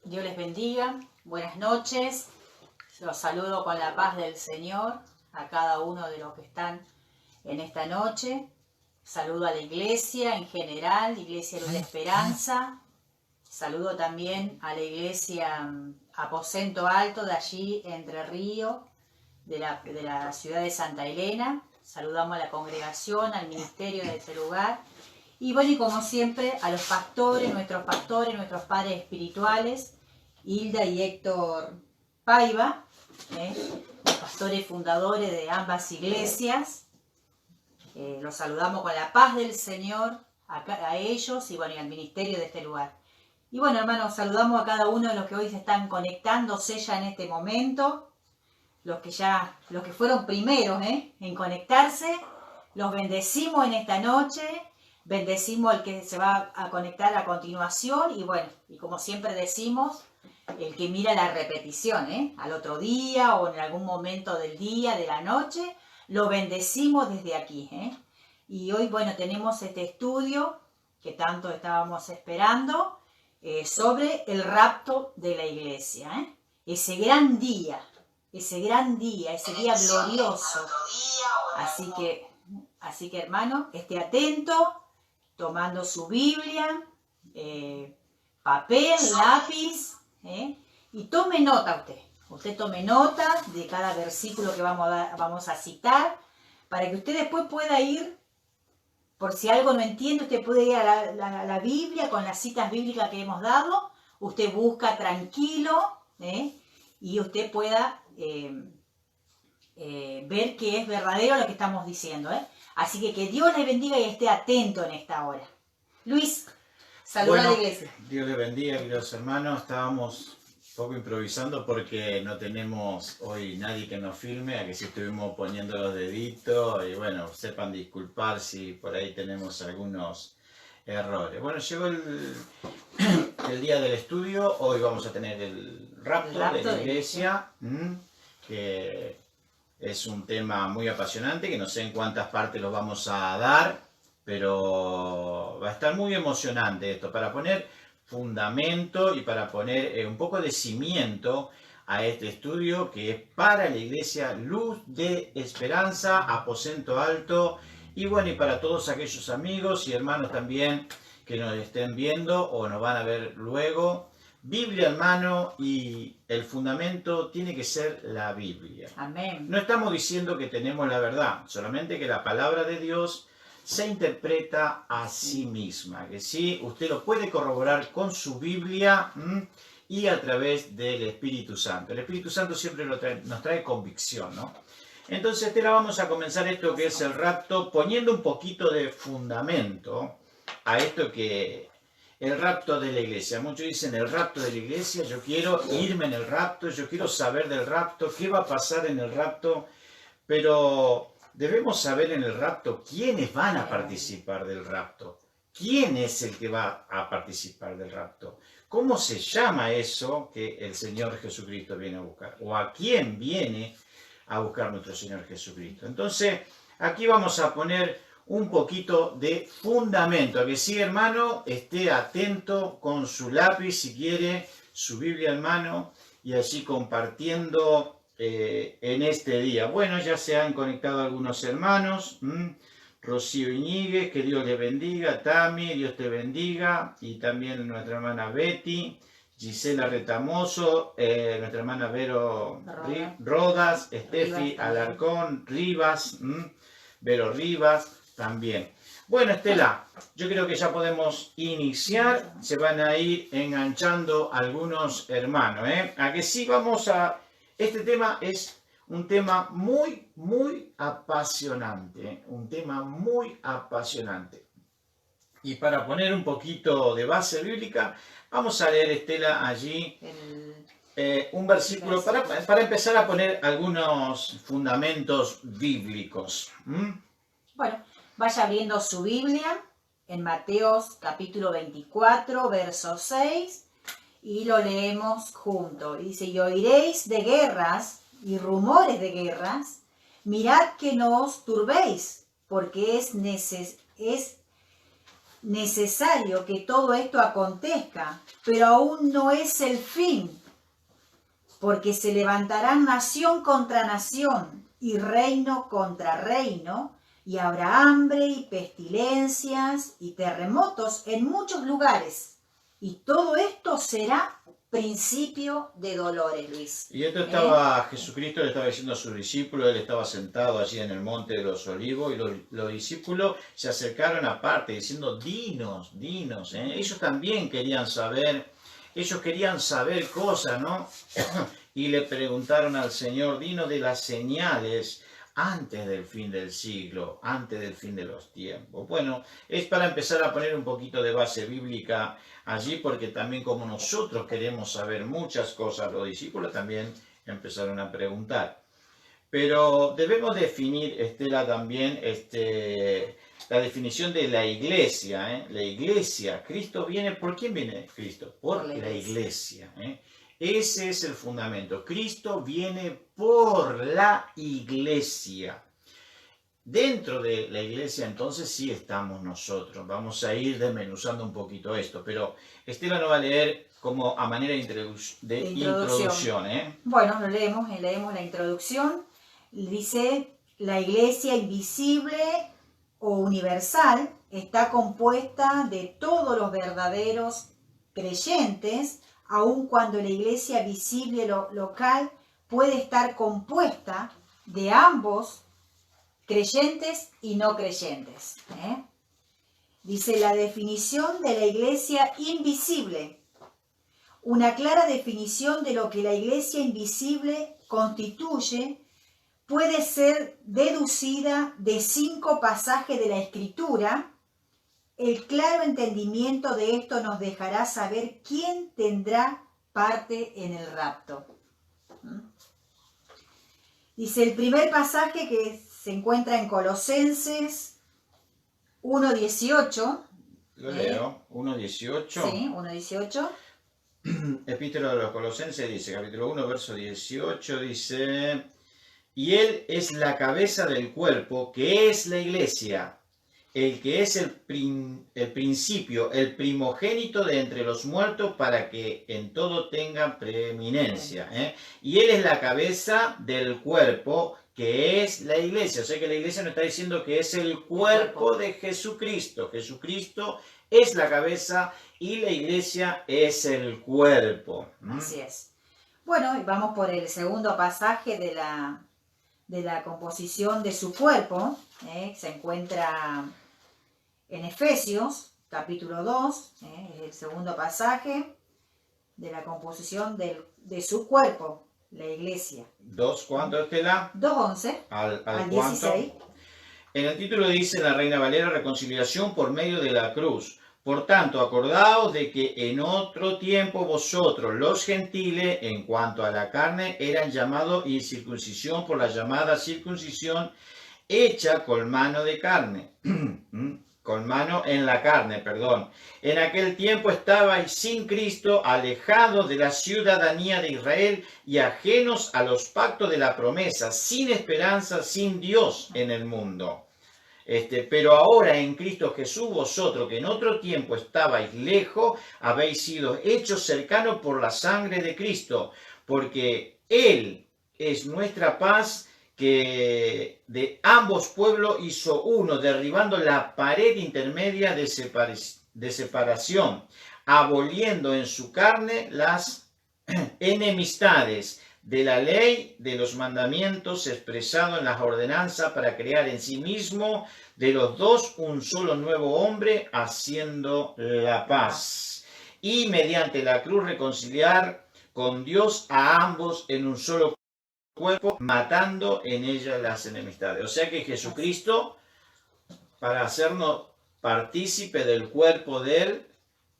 Dios les bendiga, buenas noches. Los saludo con la paz del Señor a cada uno de los que están en esta noche. Saludo a la iglesia en general, Iglesia Luz de Esperanza. Saludo también a la iglesia Aposento Alto de allí, Entre Ríos, de la ciudad de Santa Elena. Saludamos a la congregación, al ministerio de este lugar. Y bueno, y como siempre, a los pastores, nuestros padres espirituales, Hilda y Héctor Paiva, los pastores fundadores de ambas iglesias. Los saludamos con la paz del Señor a ellos y bueno, y al ministerio de este lugar. Y bueno, hermanos, saludamos a cada uno de los que hoy se están conectándose ya en este momento, los que fueron primeros en conectarse. Los bendecimos en esta noche. Bendecimos al que se va a conectar a continuación y bueno, y como siempre decimos, el que mira la repetición, al otro día o en algún momento del día, de la noche, lo bendecimos desde aquí. Y hoy, bueno, tenemos este estudio que tanto estábamos esperando sobre el rapto de la iglesia. Ese gran día, ese día glorioso. Así que hermano, esté atento, tomando su Biblia, papel, lápiz, y tome nota usted. Usted tome nota de cada versículo que vamos a citar, para que usted después pueda ir, por si algo no entiende, usted puede ir a la Biblia con las citas bíblicas que hemos dado, usted busca tranquilo, y usted pueda ver que es verdadero lo que estamos diciendo, Así que Dios le bendiga y esté atento en esta hora. Luis, saluda a la iglesia. Dios le bendiga, queridos hermanos. Estábamos un poco improvisando porque no tenemos hoy nadie que nos filme, a que sí estuvimos poniendo los deditos y bueno, sepan disculpar si por ahí tenemos algunos errores. Bueno, llegó el día del estudio. Hoy vamos a tener el rapto de la iglesia, que es un tema muy apasionante, que no sé en cuántas partes lo vamos a dar, pero va a estar muy emocionante esto, para poner fundamento y para poner un poco de cimiento a este estudio que es para la iglesia Luz de Esperanza, Aposento Alto, y bueno, y para todos aquellos amigos y hermanos también que nos estén viendo o nos van a ver luego. Biblia en mano, y el fundamento tiene que ser la Biblia. Amén. No estamos diciendo que tenemos la verdad, solamente que la palabra de Dios se interpreta a sí misma, que sí, usted lo puede corroborar con su Biblia y a través del Espíritu Santo. El Espíritu Santo siempre nos trae convicción, ¿no? Entonces, vamos a comenzar esto que es el rapto, poniendo un poquito de fundamento a esto que el rapto de la iglesia. Muchos dicen el rapto de la iglesia, yo quiero irme en el rapto, yo quiero saber del rapto, qué va a pasar en el rapto, pero debemos saber en el rapto quiénes van a participar del rapto, quién es el que va a participar del rapto, cómo se llama eso que el Señor Jesucristo viene a buscar, o a quién viene a buscar nuestro Señor Jesucristo. Entonces, aquí vamos a poner un poquito de fundamento. A que sí, hermano, esté atento con su lápiz, si quiere, su Biblia en mano, y allí compartiendo en este día. Bueno, ya se han conectado algunos hermanos. Rocío Iñiguez, que Dios le bendiga. Tami, Dios te bendiga. Y también nuestra hermana Betty. Gisela Retamoso, nuestra hermana Vero Rodas, Estefi Alarcón, Rivas, Vero Rivas también. Bueno, Estela, yo creo que ya podemos iniciar. Se van a ir enganchando algunos hermanos, A que sí vamos a... Este tema es un tema muy, muy apasionante, un tema muy apasionante. Y para poner un poquito de base bíblica, vamos a leer, Estela, allí un versículo para empezar a poner algunos fundamentos bíblicos. Bueno, vaya abriendo su Biblia en Mateos capítulo 24, verso 6, y lo leemos juntos. Dice, y oiréis de guerras y rumores de guerras, mirad que no os turbéis, porque es necesario que todo esto acontezca, pero aún no es el fin, porque se levantarán nación contra nación y reino contra reino, y habrá hambre y pestilencias y terremotos en muchos lugares. Y todo esto será principio de dolores, Luis. Y esto estaba, Jesucristo le estaba diciendo a sus discípulos, él estaba sentado allí en el monte de los olivos, y los discípulos se acercaron aparte diciendo, dinos. Ellos también querían saber, cosas, ¿no? Y le preguntaron al Señor, dinos de las señales antes del fin del siglo, antes del fin de los tiempos. Bueno, es para empezar a poner un poquito de base bíblica allí, porque también como nosotros queremos saber muchas cosas, los discípulos también empezaron a preguntar. Pero debemos definir, Estela, también la definición de la iglesia. La iglesia, Cristo viene, ¿por quién viene Cristo? Por la iglesia. Ese es el fundamento. Cristo viene por la iglesia. Dentro de la iglesia entonces sí estamos nosotros. Vamos a ir desmenuzando un poquito esto, pero Estela nos va a leer como a manera de introducción. Bueno, leemos la introducción. Dice, la iglesia invisible o universal está compuesta de todos los verdaderos creyentes, aun cuando la iglesia visible local puede estar compuesta de ambos, creyentes y no creyentes. Dice la definición de la iglesia invisible. Una clara definición de lo que la iglesia invisible constituye puede ser deducida de 5 pasajes de la Escritura. El claro entendimiento de esto nos dejará saber quién tendrá parte en el rapto. Dice el primer pasaje que se encuentra en Colosenses 1:18. Lo leo, 1:18. Sí, 1:18. Epístola de los Colosenses dice, capítulo 1, verso 18, dice, y Él es la cabeza del cuerpo, que es la iglesia, el que es el principio, el primogénito de entre los muertos, para que en todo tenga preeminencia. Y Él es la cabeza del cuerpo, que es la iglesia. O sea que la iglesia nos está diciendo que es el cuerpo de Jesucristo. Jesucristo es la cabeza y la iglesia es el cuerpo. Así es. Bueno, y vamos por el segundo pasaje de la composición de su cuerpo. Se encuentra en Efesios, capítulo 2, es el segundo pasaje de la composición de su cuerpo, la iglesia. ¿Cuánto, Estela? 2:11 al 16. En el título dice la Reina Valera, reconciliación por medio de la cruz. Por tanto, acordaos de que en otro tiempo vosotros, los gentiles, en cuanto a la carne, eran llamados incircuncisión por la llamada circuncisión hecha con mano de carne. Con mano en la carne, perdón. En aquel tiempo estabais sin Cristo, alejados de la ciudadanía de Israel y ajenos a los pactos de la promesa, sin esperanza, sin Dios en el mundo. Pero ahora en Cristo Jesús, vosotros que en otro tiempo estabais lejos, habéis sido hechos cercanos por la sangre de Cristo, porque Él es nuestra paz, que de ambos pueblos hizo uno, derribando la pared intermedia de separación, aboliendo en su carne las enemistades de la ley, de los mandamientos expresados en las ordenanzas, para crear en sí mismo de los dos un solo nuevo hombre, haciendo la paz. Y mediante la cruz reconciliar con Dios a ambos en un solo cuerpo, matando en ella las enemistades. O sea que Jesucristo, para hacernos partícipe del cuerpo de Él,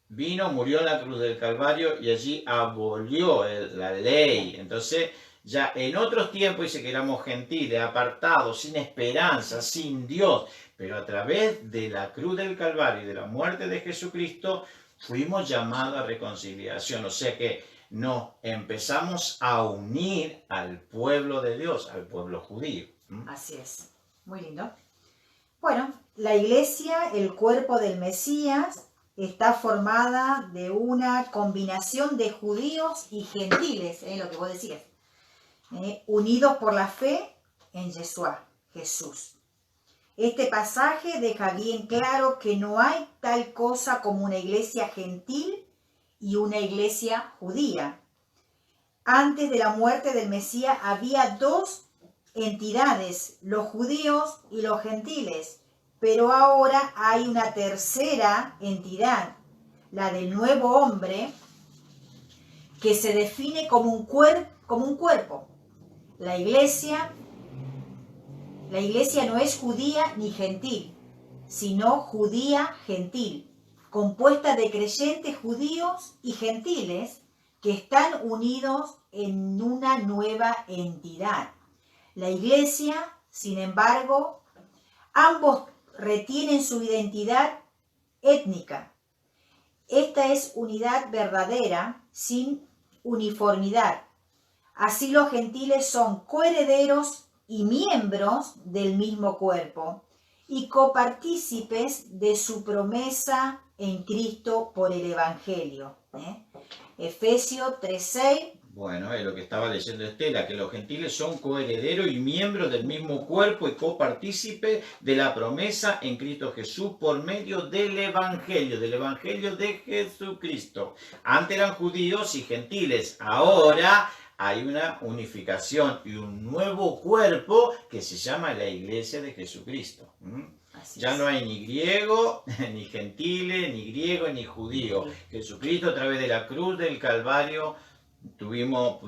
vino, murió en la cruz del Calvario y allí abolió la ley. Entonces, ya en otros tiempos dice que éramos gentiles, apartados, sin esperanza, sin Dios. Pero a través de la cruz del Calvario y de la muerte de Jesucristo, fuimos llamados a reconciliación. O sea que nos empezamos a unir al pueblo de Dios, al pueblo judío. Así es. Muy lindo. Bueno, la iglesia, el cuerpo del Mesías, está formada de una combinación de judíos y gentiles, lo que vos decías, unidos por la fe en Yeshua, Jesús. Este pasaje deja bien claro que no hay tal cosa como una iglesia gentil y una iglesia judía. Antes de la muerte del Mesías había dos entidades, los judíos y los gentiles, pero ahora hay una tercera entidad, la del nuevo hombre, que se define como un cuerpo. La iglesia no es judía ni gentil, sino judía gentil, compuesta de creyentes judíos y gentiles que están unidos en una nueva entidad. La iglesia, sin embargo, ambos retienen su identidad étnica. Esta es unidad verdadera, sin uniformidad. Así los gentiles son coherederos y miembros del mismo cuerpo y copartícipes de su promesa en Cristo por el Evangelio. Efesios 3:6. Bueno, es lo que estaba leyendo Estela, que los gentiles son coherederos y miembros del mismo cuerpo y copartícipes de la promesa en Cristo Jesús por medio del Evangelio de Jesucristo. Antes eran judíos y gentiles, ahora hay una unificación y un nuevo cuerpo que se llama la Iglesia de Jesucristo. Ya no hay ni griego, ni gentiles, ni griego, ni judío. Jesucristo a través de la cruz del Calvario pudimos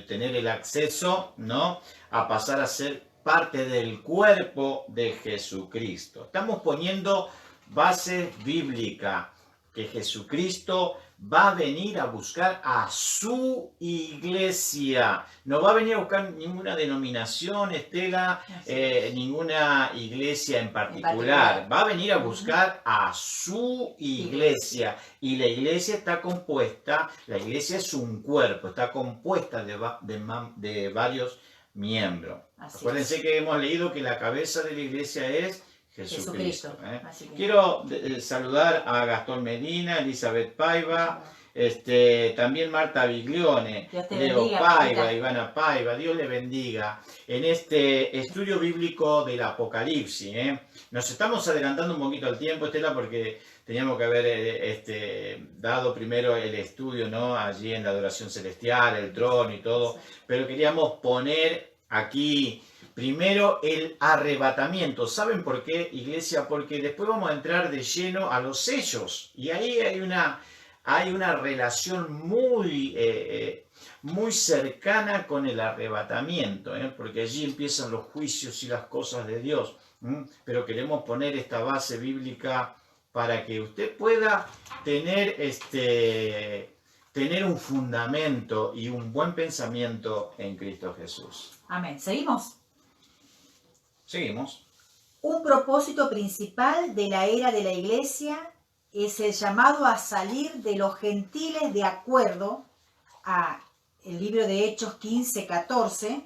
tener el acceso, ¿no?, a pasar a ser parte del cuerpo de Jesucristo. Estamos poniendo base bíblica, que Jesucristo va a venir a buscar a su iglesia. No va a venir a buscar ninguna denominación, Estela, ninguna iglesia en particular. Va a venir a buscar a su iglesia. Y la iglesia está compuesta, la iglesia es un cuerpo, está compuesta de varios miembros. Acuérdense que hemos leído que la cabeza de la iglesia es Jesucristo. Quiero saludar a Gastón Medina, Elizabeth Paiva, también Marta Biglione, Leo Paiva, Ivana Paiva, Dios le bendiga. En este estudio bíblico del Apocalipsis, nos estamos adelantando un poquito al tiempo, Estela, porque teníamos que haber dado primero el estudio, ¿no?, allí en la adoración celestial, el trono y todo, pero queríamos poner aquí primero el arrebatamiento. ¿Saben por qué, iglesia? Porque después vamos a entrar de lleno a los sellos. Y ahí hay una relación muy cercana con el arrebatamiento, porque allí empiezan los juicios y las cosas de Dios. Pero queremos poner esta base bíblica para que usted pueda tener un fundamento y un buen pensamiento en Cristo Jesús. Amén. ¿Seguimos? Seguimos. Un propósito principal de la era de la iglesia es el llamado a salir de los gentiles de acuerdo a el libro de Hechos 15:14.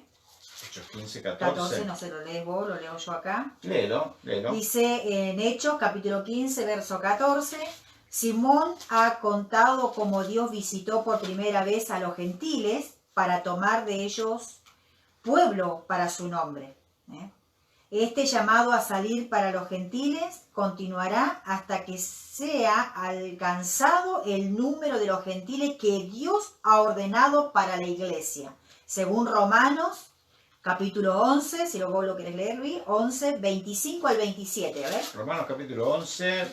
Hechos 15:14. No sé, lo lees vos, lo leo yo acá. Léelo. Dice en Hechos capítulo 15, verso 14, Simón ha contado cómo Dios visitó por primera vez a los gentiles para tomar de ellos pueblo para su nombre. Este llamado a salir para los gentiles continuará hasta que sea alcanzado el número de los gentiles que Dios ha ordenado para la iglesia. Según Romanos, capítulo 11, si vos lo querés leer, Luis, 11, 25 al 27. A ver. Romanos capítulo 11,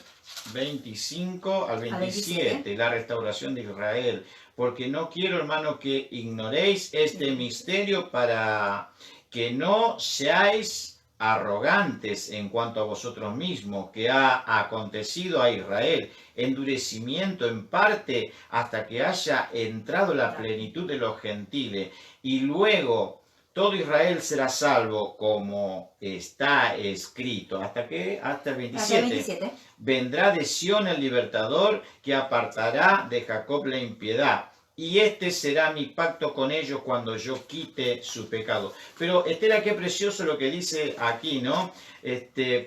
25 al 27, la restauración de Israel. Porque no quiero, hermano, que ignoréis este misterio para que no seáis arrogantes en cuanto a vosotros mismos, que ha acontecido a Israel endurecimiento en parte hasta que haya entrado la plenitud de los gentiles, y luego todo Israel será salvo, como está escrito. ¿Hasta qué? Hasta el 27. Vendrá de Sión el libertador, que apartará de Jacob la impiedad. y este será mi pacto con ellos cuando yo quite su pecado. Pero Estela, qué precioso lo que dice aquí, ¿no?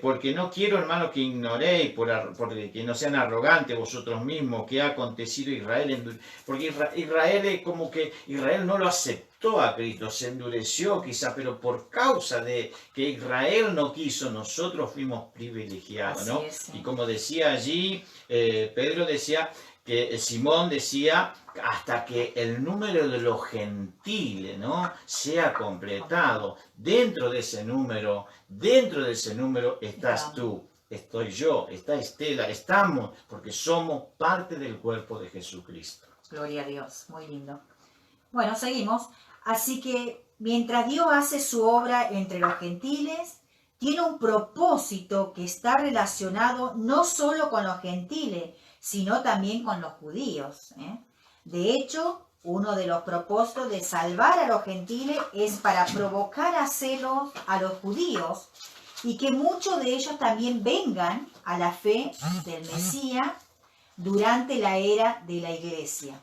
Porque no quiero, hermano, que ignoréis, porque no sean arrogantes vosotros mismos, que ha acontecido Israel, porque Israel es como que Israel no lo aceptó a Cristo, se endureció quizá, pero por causa de que Israel no quiso, nosotros fuimos privilegiados, ¿no? Así es, sí. Y como decía allí, Pedro decía, que Simón decía, hasta que el número de los gentiles, ¿no?, sea completado. Dentro de ese número estás tú, estoy yo, está Estela, estamos, porque somos parte del cuerpo de Jesucristo. Gloria a Dios, muy lindo. Bueno, seguimos. Así que mientras Dios hace su obra entre los gentiles, tiene un propósito que está relacionado no solo con los gentiles, sino también con los judíos. De hecho, uno de los propósitos de salvar a los gentiles es para provocar a celos a los judíos y que muchos de ellos también vengan a la fe del Mesías durante la era de la iglesia.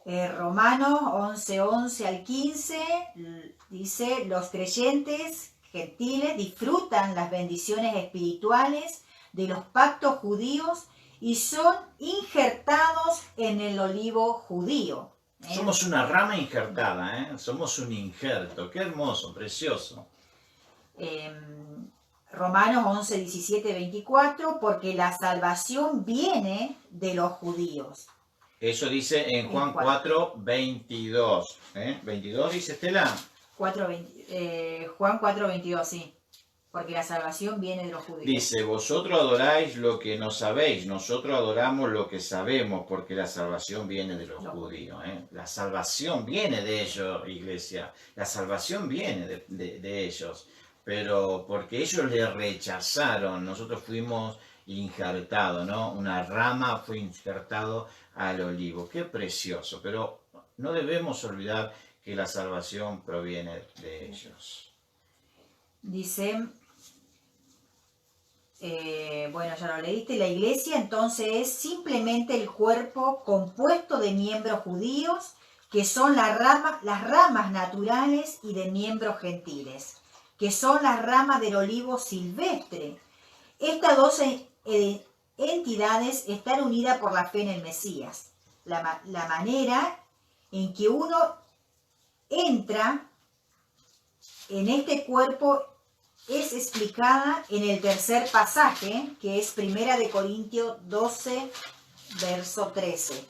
Romanos 11:11 al 15 dice, los creyentes gentiles disfrutan las bendiciones espirituales de los pactos judíos y son injertados en el olivo judío. Somos una rama injertada, somos un injerto. Qué hermoso, precioso. Romanos 11, 17, 24, porque la salvación viene de los judíos. Eso dice en Juan 4, 22. ¿22 dice Estela? Juan 4, 22, sí. Porque la salvación viene de los judíos. Dice, vosotros adoráis lo que no sabéis, nosotros adoramos lo que sabemos, porque la salvación viene de los judíos. La salvación viene de ellos, iglesia. La salvación viene de ellos. Pero porque ellos le rechazaron, nosotros fuimos injertados, ¿no? Una rama fue injertado al olivo. Qué precioso. Pero no debemos olvidar que la salvación proviene de ellos. Dice... bueno, ya lo leíste, la iglesia entonces es simplemente el cuerpo compuesto de miembros judíos que son las ramas naturales y de miembros gentiles, que son las ramas del olivo silvestre. Estas dos entidades están unidas por la fe en el Mesías. La manera en que uno entra en este cuerpo es explicada en el tercer pasaje, que es 1 Corintios 12, verso 13.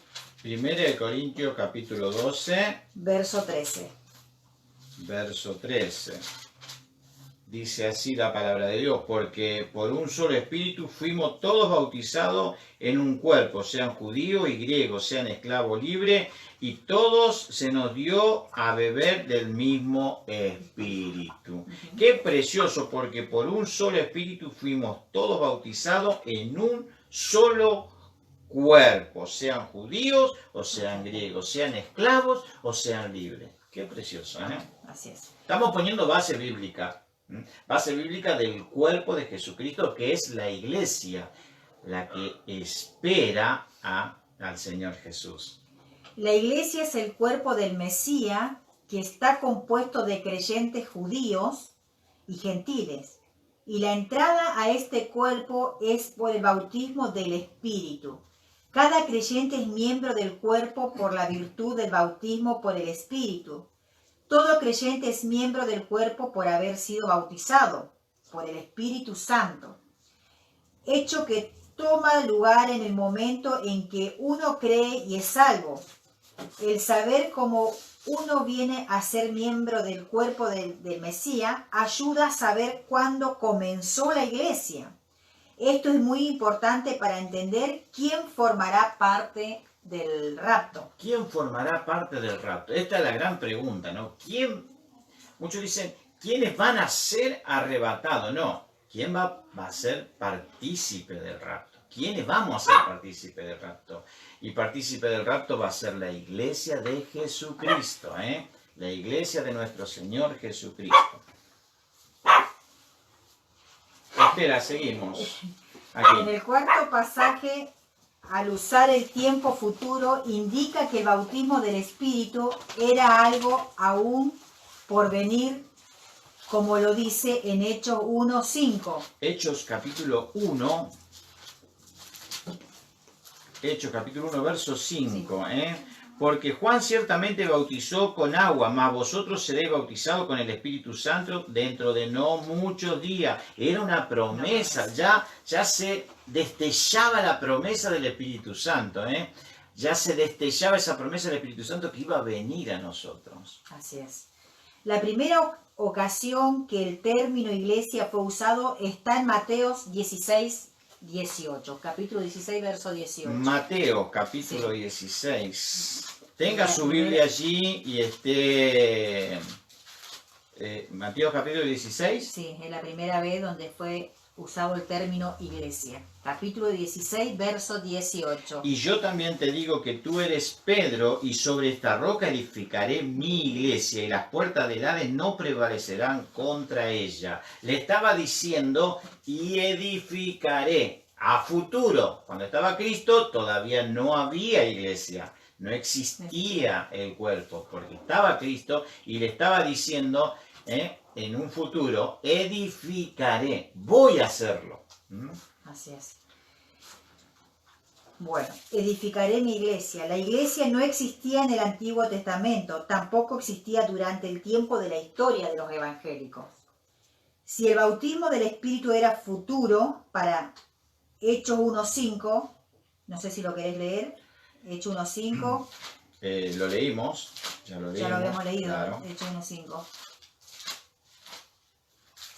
1 Corintios capítulo 12, verso 13. Verso 13. Dice así la palabra de Dios, porque por un solo espíritu fuimos todos bautizados en un cuerpo, sean judíos y griegos, sean esclavos libres, y todos se nos dio a beber del mismo espíritu. Qué precioso, porque por un solo espíritu fuimos todos bautizados en un solo cuerpo, sean judíos o sean griegos, sean esclavos o sean libres. Qué precioso, ¿eh? Así es. Estamos poniendo base bíblica del cuerpo de Jesucristo, que es la iglesia, la que espera al Señor Jesús. La iglesia es el cuerpo del Mesías, que está compuesto de creyentes judíos y gentiles, y la entrada a este cuerpo es por el bautismo del Espíritu. Cada creyente es miembro del cuerpo por la virtud del bautismo por el Espíritu. Todo creyente es miembro del cuerpo por haber sido bautizado por el Espíritu Santo, hecho que toma lugar en el momento en que uno cree y es salvo. El saber cómo uno viene a ser miembro del cuerpo del Mesías ayuda a saber cuándo comenzó la iglesia. Esto es muy importante para entender quién formará parte del rapto. ¿Quién formará parte del rapto? Esta es la gran pregunta, ¿no? Muchos dicen, ¿quiénes van a ser arrebatados? No, ¿quién va a ser partícipe del rapto? ¿Quiénes vamos a ser partícipe del rapto? Y partícipe del rapto va a ser la iglesia de Jesucristo, la iglesia de nuestro Señor Jesucristo. Espera, seguimos. Aquí. En el cuarto pasaje al usar el tiempo futuro, indica que el bautismo del Espíritu era algo aún por venir, como lo dice en Hechos 1:5. Hechos capítulo 1, verso 5, Porque Juan ciertamente bautizó con agua, mas vosotros seréis bautizados con el Espíritu Santo dentro de no muchos días. Era una promesa, ya se destellaba la promesa del Espíritu Santo, Ya se destellaba esa promesa del Espíritu Santo que iba a venir a nosotros. Así es. La primera ocasión que el término iglesia fue usado está en Mateos 16:18, capítulo 16, verso 18. Mateo, capítulo 16. Tenga su Biblia allí y Mateo, capítulo 16. Sí, es la primera vez donde fue usado el término iglesia. Capítulo 16, verso 18. Y yo también te digo que tú eres Pedro, y sobre esta roca edificaré mi iglesia, y las puertas del Hades no prevalecerán contra ella. Le estaba diciendo, y edificaré. A futuro, cuando estaba Cristo, todavía no había iglesia. No existía el cuerpo, porque estaba Cristo, y le estaba diciendo, en un futuro, edificaré. Voy a hacerlo. Así es. Bueno, edificaré mi iglesia. La iglesia no existía en el Antiguo Testamento, tampoco existía durante el tiempo de la historia de los evangélicos. Si el bautismo del Espíritu era futuro para Hechos 1:5, no sé si lo querés leer, Hechos 1:5. Lo leímos, ya lo habíamos leído, claro. Hechos 1:5.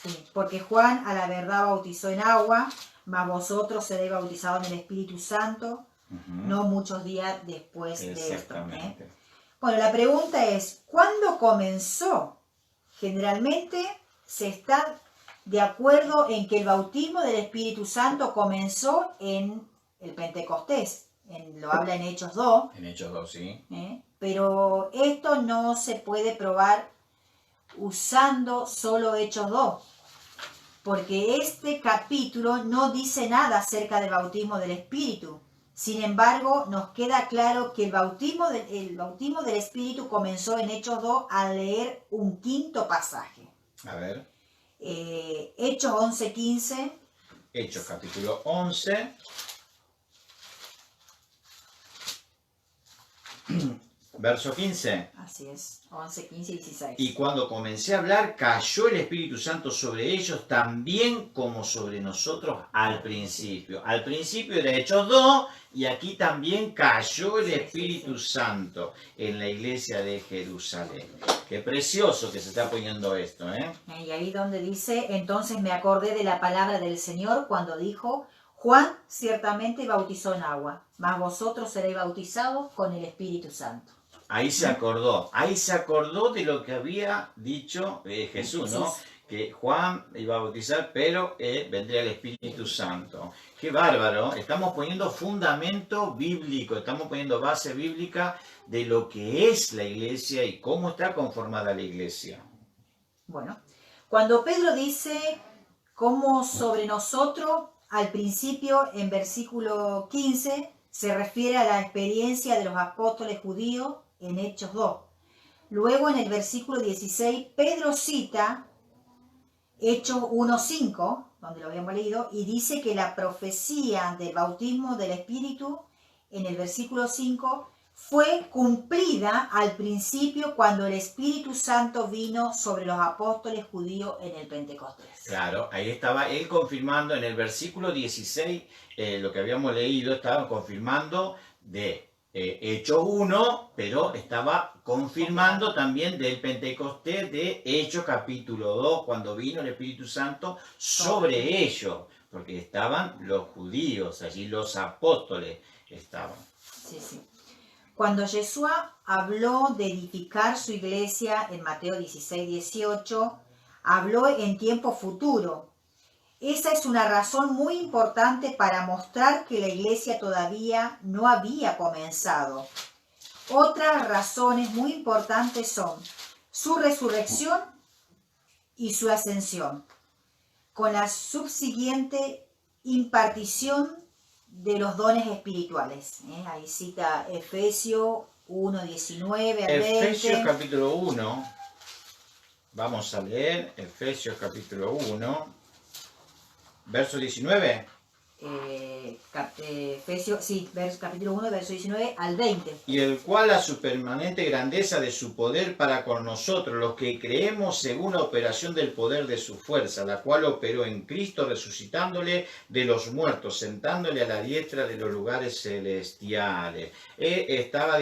Sí, porque Juan a la verdad bautizó en agua, mas vosotros seréis bautizados en el Espíritu Santo, no muchos días después de esto. Bueno, la pregunta es, ¿cuándo comenzó? Generalmente se está de acuerdo en que el bautismo del Espíritu Santo comenzó en el Pentecostés. Lo habla en Hechos 2. En Hechos 2, sí. Pero esto no se puede probar usando solo Hechos 2. Porque este capítulo no dice nada acerca del bautismo del Espíritu. Sin embargo, nos queda claro que el bautismo del Espíritu comenzó en Hechos 2 al leer un quinto pasaje. A ver. Hechos 11:15. Hechos capítulo 11. Verso 15. Así es, 11, 15 y 16. Y cuando comencé a hablar, cayó el Espíritu Santo sobre ellos, también como sobre nosotros al principio. Al principio era Hechos 2, y aquí también cayó el Espíritu Santo en la iglesia de Jerusalén. Qué precioso que se está poniendo esto, Y ahí donde dice, entonces me acordé de la palabra del Señor cuando dijo, Juan ciertamente bautizó en agua, mas vosotros seréis bautizados con el Espíritu Santo. Ahí se acordó de lo que había dicho Jesús, ¿no? Que Juan iba a bautizar, pero vendría el Espíritu Santo. ¡Qué bárbaro! Estamos poniendo fundamento bíblico, estamos poniendo base bíblica de lo que es la iglesia y cómo está conformada la iglesia. Bueno, cuando Pedro dice, como sobre nosotros, al principio, en versículo 15, se refiere a la experiencia de los apóstoles judíos en Hechos 2. Luego, en el versículo 16, Pedro cita Hechos 1:5, donde lo habíamos leído, y dice que la profecía del bautismo del Espíritu, en el versículo 5, fue cumplida al principio cuando el Espíritu Santo vino sobre los apóstoles judíos en el Pentecostés. Claro, ahí estaba él confirmando en el versículo 16, lo que habíamos leído, estaba confirmando de Hechos 1, pero estaba confirmando también del Pentecostés de Hechos capítulo 2, cuando vino el Espíritu Santo sobre ellos, porque estaban los judíos, allí los apóstoles estaban. Sí, sí. Cuando Jesús habló de edificar su iglesia en Mateo 16:18, habló en tiempo futuro. Esa es una razón muy importante para mostrar que la iglesia todavía no había comenzado. Otras razones muy importantes son su resurrección y su ascensión, con la subsiguiente impartición de los dones espirituales. Ahí cita Efesios 1:19 al 20. Efesios capítulo 1. Vamos a leer Efesios capítulo 1, verso 19. Efesios, sí, capítulo 1, verso 19 al 20. Y el cual a su permanente grandeza de su poder para con nosotros, los que creemos según la operación del poder de su fuerza, la cual operó en Cristo resucitándole de los muertos, sentándole a la diestra de los lugares celestiales. Estaba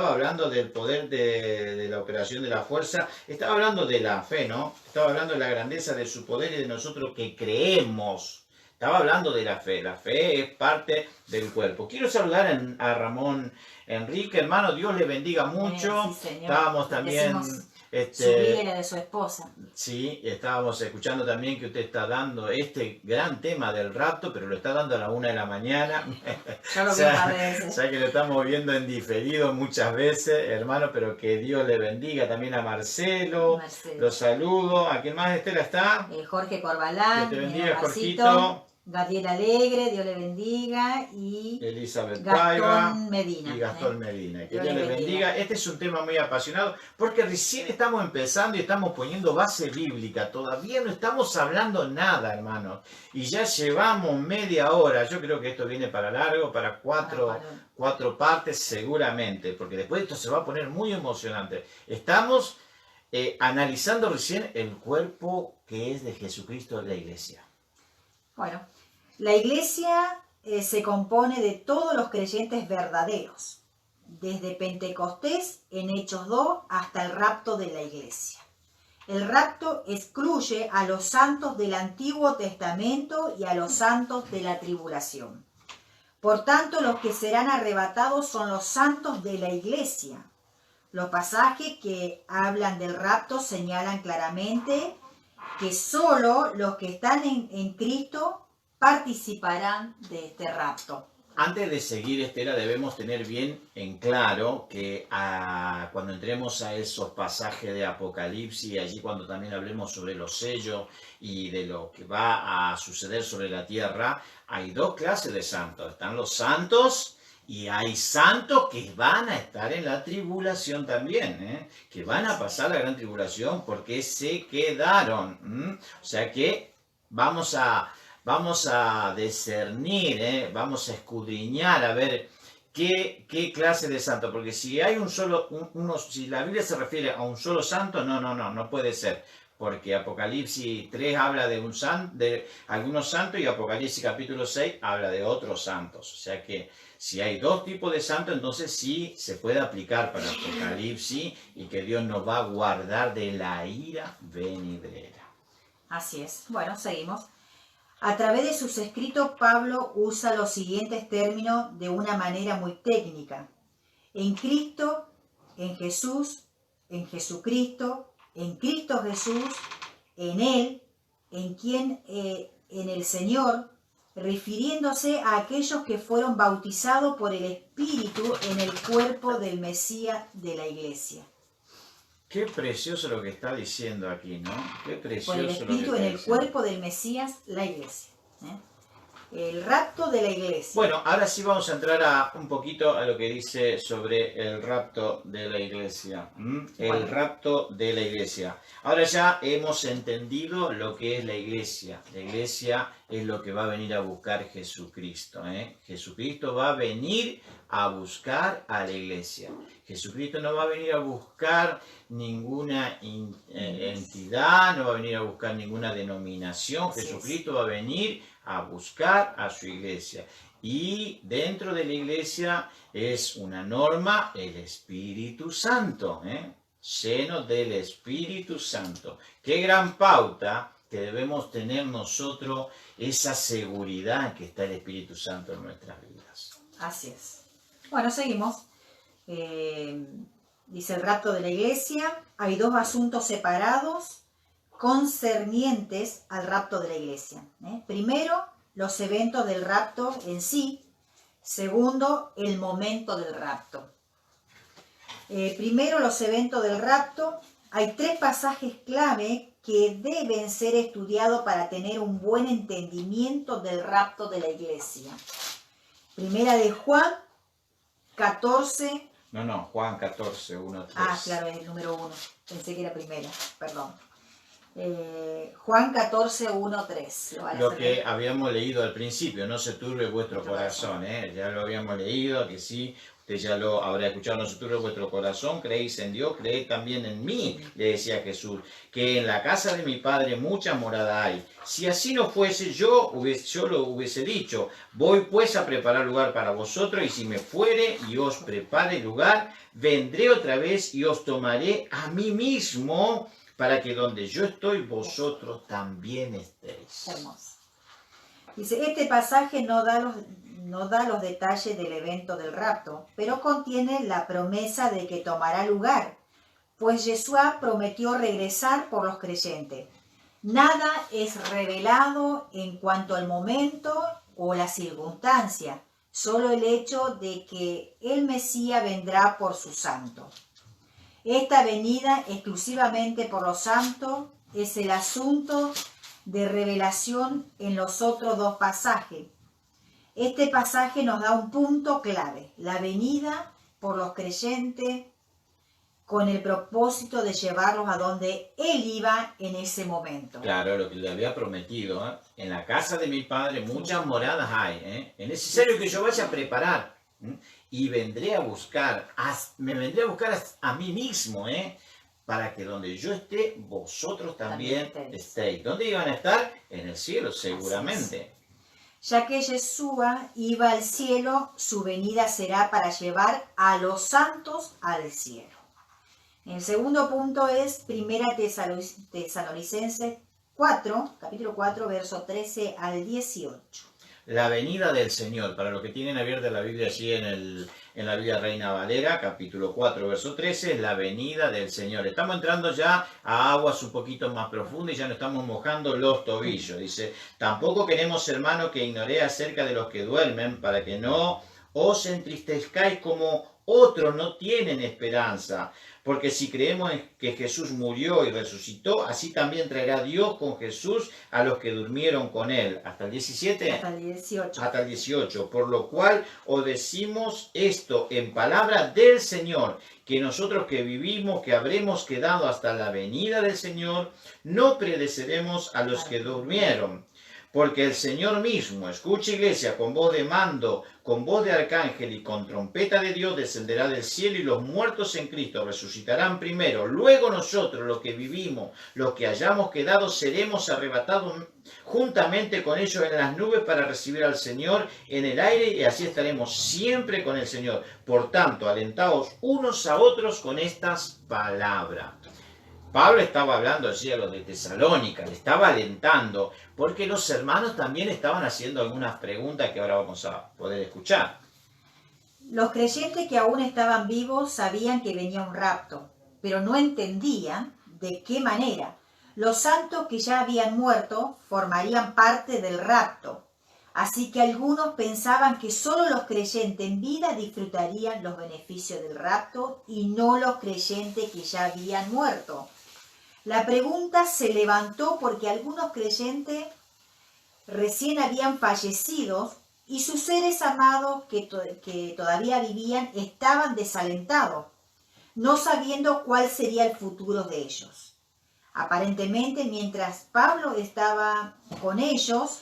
hablando del poder de la operación de la fuerza, estaba hablando de la fe, ¿no? Estaba hablando de la grandeza de su poder y de nosotros que creemos. Estaba hablando de la fe es parte del cuerpo. Quiero saludar a Ramón Enrique, hermano, Dios le bendiga mucho. Sí, señor. Estábamos también... su vida y la de su esposa. Sí, estábamos escuchando también que usted está dando este gran tema del rapto, pero lo está dando a la 1 de la mañana. Yo lo vi a veces. Ya que lo estamos viendo en diferido muchas veces, hermano, pero que Dios le bendiga también a Marcelo. Los saludo. ¿A quién más, Estela, está? Jorge Corbalán. Que te bendiga, Jorgito. Gabriel Alegre, Dios le bendiga, y Elizabeth Gastón Medina. Y Gastón Medina. Que Dios le bendiga. Este es un tema muy apasionado porque recién estamos empezando y estamos poniendo base bíblica. Todavía no estamos hablando nada, hermanos. Y ya llevamos media hora. Yo creo que esto viene para largo, para cuatro partes seguramente, porque después esto se va a poner muy emocionante. Estamos analizando recién el cuerpo que es de Jesucristo, la iglesia. Bueno, la iglesia se compone de todos los creyentes verdaderos, desde Pentecostés en Hechos 2 hasta el rapto de la iglesia. El rapto excluye a los santos del Antiguo Testamento y a los santos de la tribulación. Por tanto, los que serán arrebatados son los santos de la iglesia. Los pasajes que hablan del rapto señalan claramente que solo los que están en Cristo participarán de este rapto. Antes de seguir, Estela, debemos tener bien en claro que cuando entremos a esos pasajes de Apocalipsis, allí cuando también hablemos sobre los sellos y de lo que va a suceder sobre la tierra, hay dos clases de santos. Están los santos y hay santos que van a estar en la tribulación también, que van a pasar la gran tribulación porque se quedaron. O sea que vamos a discernir, vamos a escudriñar a ver qué clase de santo, porque si hay si la Biblia se refiere a un solo santo, no puede ser, porque Apocalipsis 3 habla de algunos santos y Apocalipsis capítulo 6 habla de otros santos, o sea que si hay dos tipos de santos, entonces sí se puede aplicar para Apocalipsis y que Dios nos va a guardar de la ira venidera. Así es. Bueno, seguimos. A través de sus escritos, Pablo usa los siguientes términos de una manera muy técnica. En Cristo, en Jesús, en Jesucristo, en Cristo Jesús, en Él, en el Señor, refiriéndose a aquellos que fueron bautizados por el Espíritu en el cuerpo del Mesías de la Iglesia. Qué precioso lo que está diciendo aquí, ¿no? Qué precioso. Por el Espíritu en el cuerpo del Mesías, la Iglesia. El rapto de la Iglesia. Bueno, ahora sí vamos a entrar un poquito a lo que dice sobre el rapto de la Iglesia. El rapto de la Iglesia. Ahora ya hemos entendido lo que es la Iglesia. La Iglesia es lo que va a venir a buscar Jesucristo. Jesucristo va a venir a buscar a la Iglesia. Jesucristo no va a venir a buscar ninguna entidad, no va a venir a buscar ninguna denominación. Jesucristo va a venir a buscar a su iglesia. Y dentro de la iglesia es una norma el Espíritu Santo, lleno del Espíritu Santo. Qué gran pauta que debemos tener nosotros, esa seguridad que está el Espíritu Santo en nuestras vidas. Así es. Bueno, seguimos. Dice el rapto de la iglesia. Hay dos asuntos separados concernientes al rapto de la iglesia. Primero, los eventos del rapto en sí. Segundo, el momento del rapto. Primero, los eventos del rapto. Hay tres pasajes clave que deben ser estudiados para tener un buen entendimiento del rapto de la iglesia. Primera de Juan 14. No, Juan 14, 1, 3. Ah, claro, es el número 1. Pensé que era primera, perdón. Juan 14, 1, 3. Lo que habíamos leído al principio, no se turbe vuestro corazón, ya lo habíamos leído, que sí, usted ya lo habrá escuchado, no se turbe vuestro corazón, creéis en Dios, creed también en mí, le decía Jesús, que en la casa de mi Padre mucha morada hay. Si así no fuese, yo lo hubiese dicho, voy pues a preparar lugar para vosotros, y si me fuere y os prepare lugar, vendré otra vez y os tomaré a mí mismo, para que donde yo estoy, vosotros también estéis. Hermoso. Dice, este pasaje no da los detalles del evento del rapto, pero contiene la promesa de que tomará lugar, pues Yeshua prometió regresar por los creyentes. Nada es revelado en cuanto al momento o la circunstancia, solo el hecho de que el Mesías vendrá por sus santos. Esta venida exclusivamente por los santos es el asunto de revelación en los otros dos pasajes. Este pasaje nos da un punto clave, la venida por los creyentes con el propósito de llevarlos a donde Él iba en ese momento. Claro, lo que le había prometido, en la casa de mi Padre muchas moradas hay, es necesario que yo vaya a preparar. Y vendré a buscar, me vendré a buscar a mí mismo, para que donde yo esté, vosotros también estéis. ¿Dónde iban a estar? En el cielo, seguramente. Ya que Yeshua iba al cielo, su venida será para llevar a los santos al cielo. El segundo punto es Primera Tesalonicenses 4, capítulo 4, verso 13 al 18. La venida del Señor, para los que tienen abierta la Biblia allí en la Biblia Reina Valera, capítulo 4, verso 13, es la venida del Señor. Estamos entrando ya a aguas un poquito más profundas y ya no estamos mojando los tobillos. Dice, tampoco queremos, hermano, que ignoréis acerca de los que duermen, para que no os entristezcáis como otros no tienen esperanza. Porque si creemos que Jesús murió y resucitó, así también traerá Dios con Jesús a los que durmieron con él. ¿Hasta el 17? Hasta el 18. Hasta el 18. Por lo cual os decimos esto en palabra del Señor, que nosotros que vivimos, que habremos quedado hasta la venida del Señor, no pereceremos a los que durmieron. Porque el Señor mismo, escucha iglesia, con voz de mando, con voz de arcángel y con trompeta de Dios descenderá del cielo, y los muertos en Cristo resucitarán primero. Luego nosotros, los que vivimos, los que hayamos quedado, seremos arrebatados juntamente con ellos en las nubes para recibir al Señor en el aire, y así estaremos siempre con el Señor. Por tanto, alentaos unos a otros con estas palabras. Pablo estaba hablando allí a los de Tesalónica, le estaba alentando, porque los hermanos también estaban haciendo algunas preguntas que ahora vamos a poder escuchar. Los creyentes que aún estaban vivos sabían que venía un rapto, pero no entendían de qué manera. Los santos que ya habían muerto formarían parte del rapto, así que algunos pensaban que solo los creyentes en vida disfrutarían los beneficios del rapto y no los creyentes que ya habían muerto. La pregunta se levantó porque algunos creyentes recién habían fallecido y sus seres amados que todavía vivían estaban desalentados, no sabiendo cuál sería el futuro de ellos. Aparentemente, mientras Pablo estaba con ellos,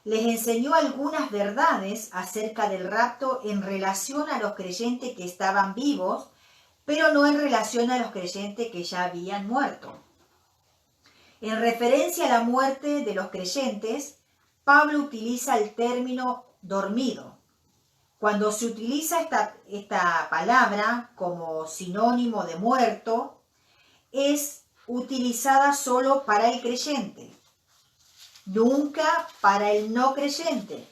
les enseñó algunas verdades acerca del rapto en relación a los creyentes que estaban vivos, pero no en relación a los creyentes que ya habían muerto. En referencia a la muerte de los creyentes, Pablo utiliza el término dormido. Cuando se utiliza esta palabra como sinónimo de muerto, es utilizada solo para el creyente, nunca para el no creyente.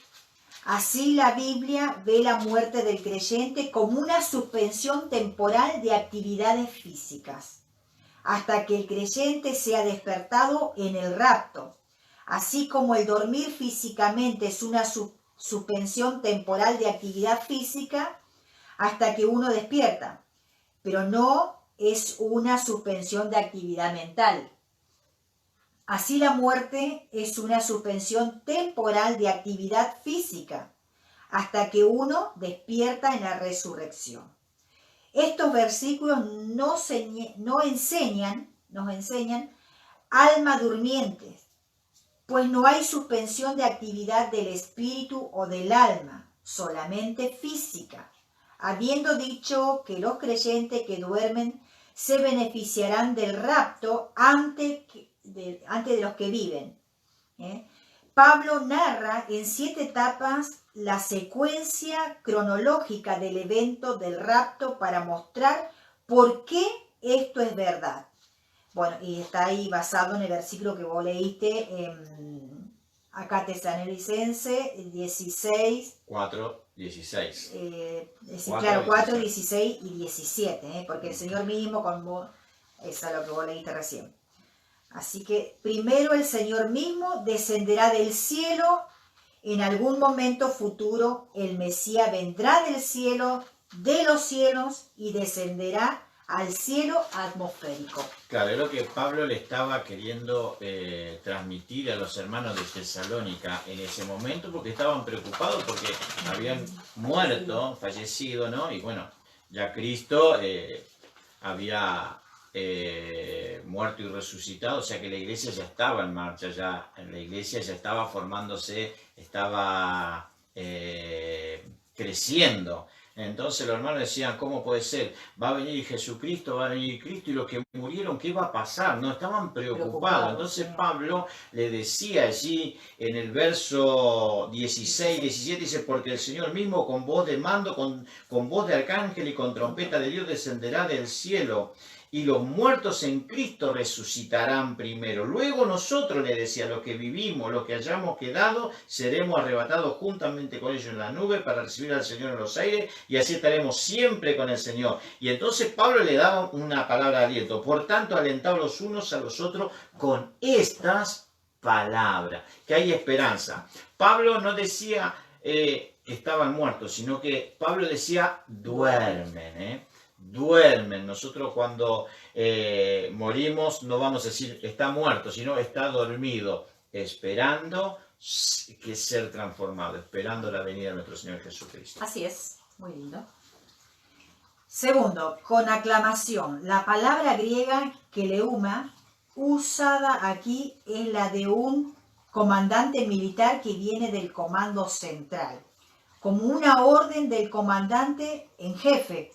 Así la Biblia ve la muerte del creyente como una suspensión temporal de actividades físicas, hasta que el creyente sea despertado en el rapto, así como el dormir físicamente es una suspensión temporal de actividad física hasta que uno despierta, pero no es una suspensión de actividad mental. Así la muerte es una suspensión temporal de actividad física, hasta que uno despierta en la resurrección. Estos versículos nos enseñan alma durmientes, pues no hay suspensión de actividad del espíritu o del alma, solamente física, habiendo dicho que los creyentes que duermen se beneficiarán del rapto antes de los que viven. Pablo narra en 7 etapas la secuencia cronológica del evento del rapto para mostrar por qué esto es verdad. Bueno, y está ahí basado en el versículo que vos leíste, acá Tesalonicenses 16. 4, 16. Claro, 4, 16 y 17, porque el Señor mismo, con vos, eso es lo que vos leíste recién. Así que primero el Señor mismo descenderá del cielo. En algún momento futuro el Mesías vendrá del cielo, de los cielos, y descenderá al cielo atmosférico. Claro, es lo que Pablo le estaba queriendo transmitir a los hermanos de Tesalónica en ese momento, porque estaban preocupados porque habían muerto, fallecido, ¿no? Y bueno, ya Cristo había muerto y resucitado, o sea que la iglesia ya estaba en marcha, ya la iglesia ya estaba formándose, estaba creciendo. Entonces los hermanos decían, ¿cómo puede ser? Va a venir Jesucristo, va a venir Cristo, y los que murieron, ¿qué va a pasar? No, estaban preocupados. Entonces Pablo le decía allí en el verso 16, 17, dice, porque el Señor mismo con voz de mando, con voz de arcángel y con trompeta de Dios descenderá del cielo, y los muertos en Cristo resucitarán primero. Luego nosotros, le decía, los que vivimos, los que hayamos quedado, seremos arrebatados juntamente con ellos en la nube para recibir al Señor en los aires, y así estaremos siempre con el Señor. Y entonces Pablo le daba una palabra de aliento. Por tanto, alentaos los unos a los otros con estas palabras, que hay esperanza. Pablo no decía que estaban muertos, sino que Pablo decía duermen, duermen. Nosotros cuando morimos no vamos a decir está muerto, sino está dormido, esperando que ser transformado, esperando la venida de nuestro Señor Jesucristo. Así es, muy lindo. Segundo, con aclamación. La palabra griega keleuma usada aquí es la de un comandante militar que viene del comando central, como una orden del comandante en jefe.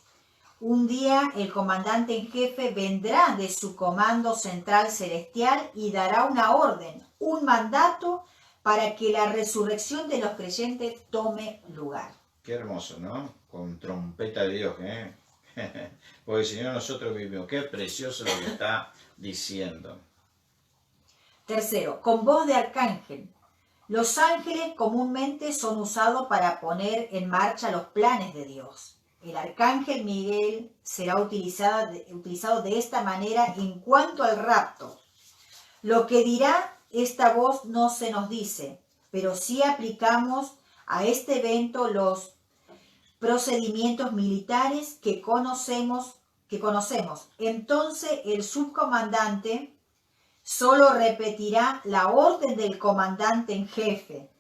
Un día el comandante en jefe vendrá de su comando central celestial y dará una orden, un mandato para que la resurrección de los creyentes tome lugar. Qué hermoso, ¿no? Con trompeta de Dios, Porque el Señor nosotros vivimos. Qué precioso lo que está diciendo. Tercero, con voz de arcángel. Los ángeles comúnmente son usados para poner en marcha los planes de Dios. El arcángel Miguel será utilizado de esta manera en cuanto al rapto. Lo que dirá esta voz no se nos dice, pero sí aplicamos a este evento los procedimientos militares que conocemos. Entonces el subcomandante solo repetirá la orden del comandante en jefe.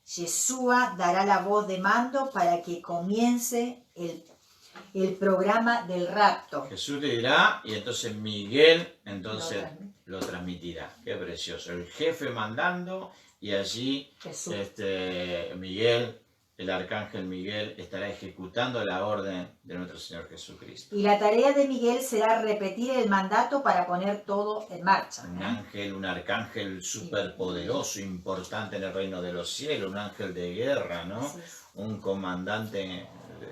Yeshua dará la voz de mando para que comience el programa del rapto. Jesús le dirá y entonces Miguel lo transmitirá. Qué precioso. El jefe mandando y allí Miguel, el arcángel Miguel, estará ejecutando la orden de nuestro Señor Jesucristo. Y la tarea de Miguel será repetir el mandato para poner todo en marcha. Un arcángel superpoderoso, importante en el reino de los cielos, un ángel de guerra, ¿no? Un comandante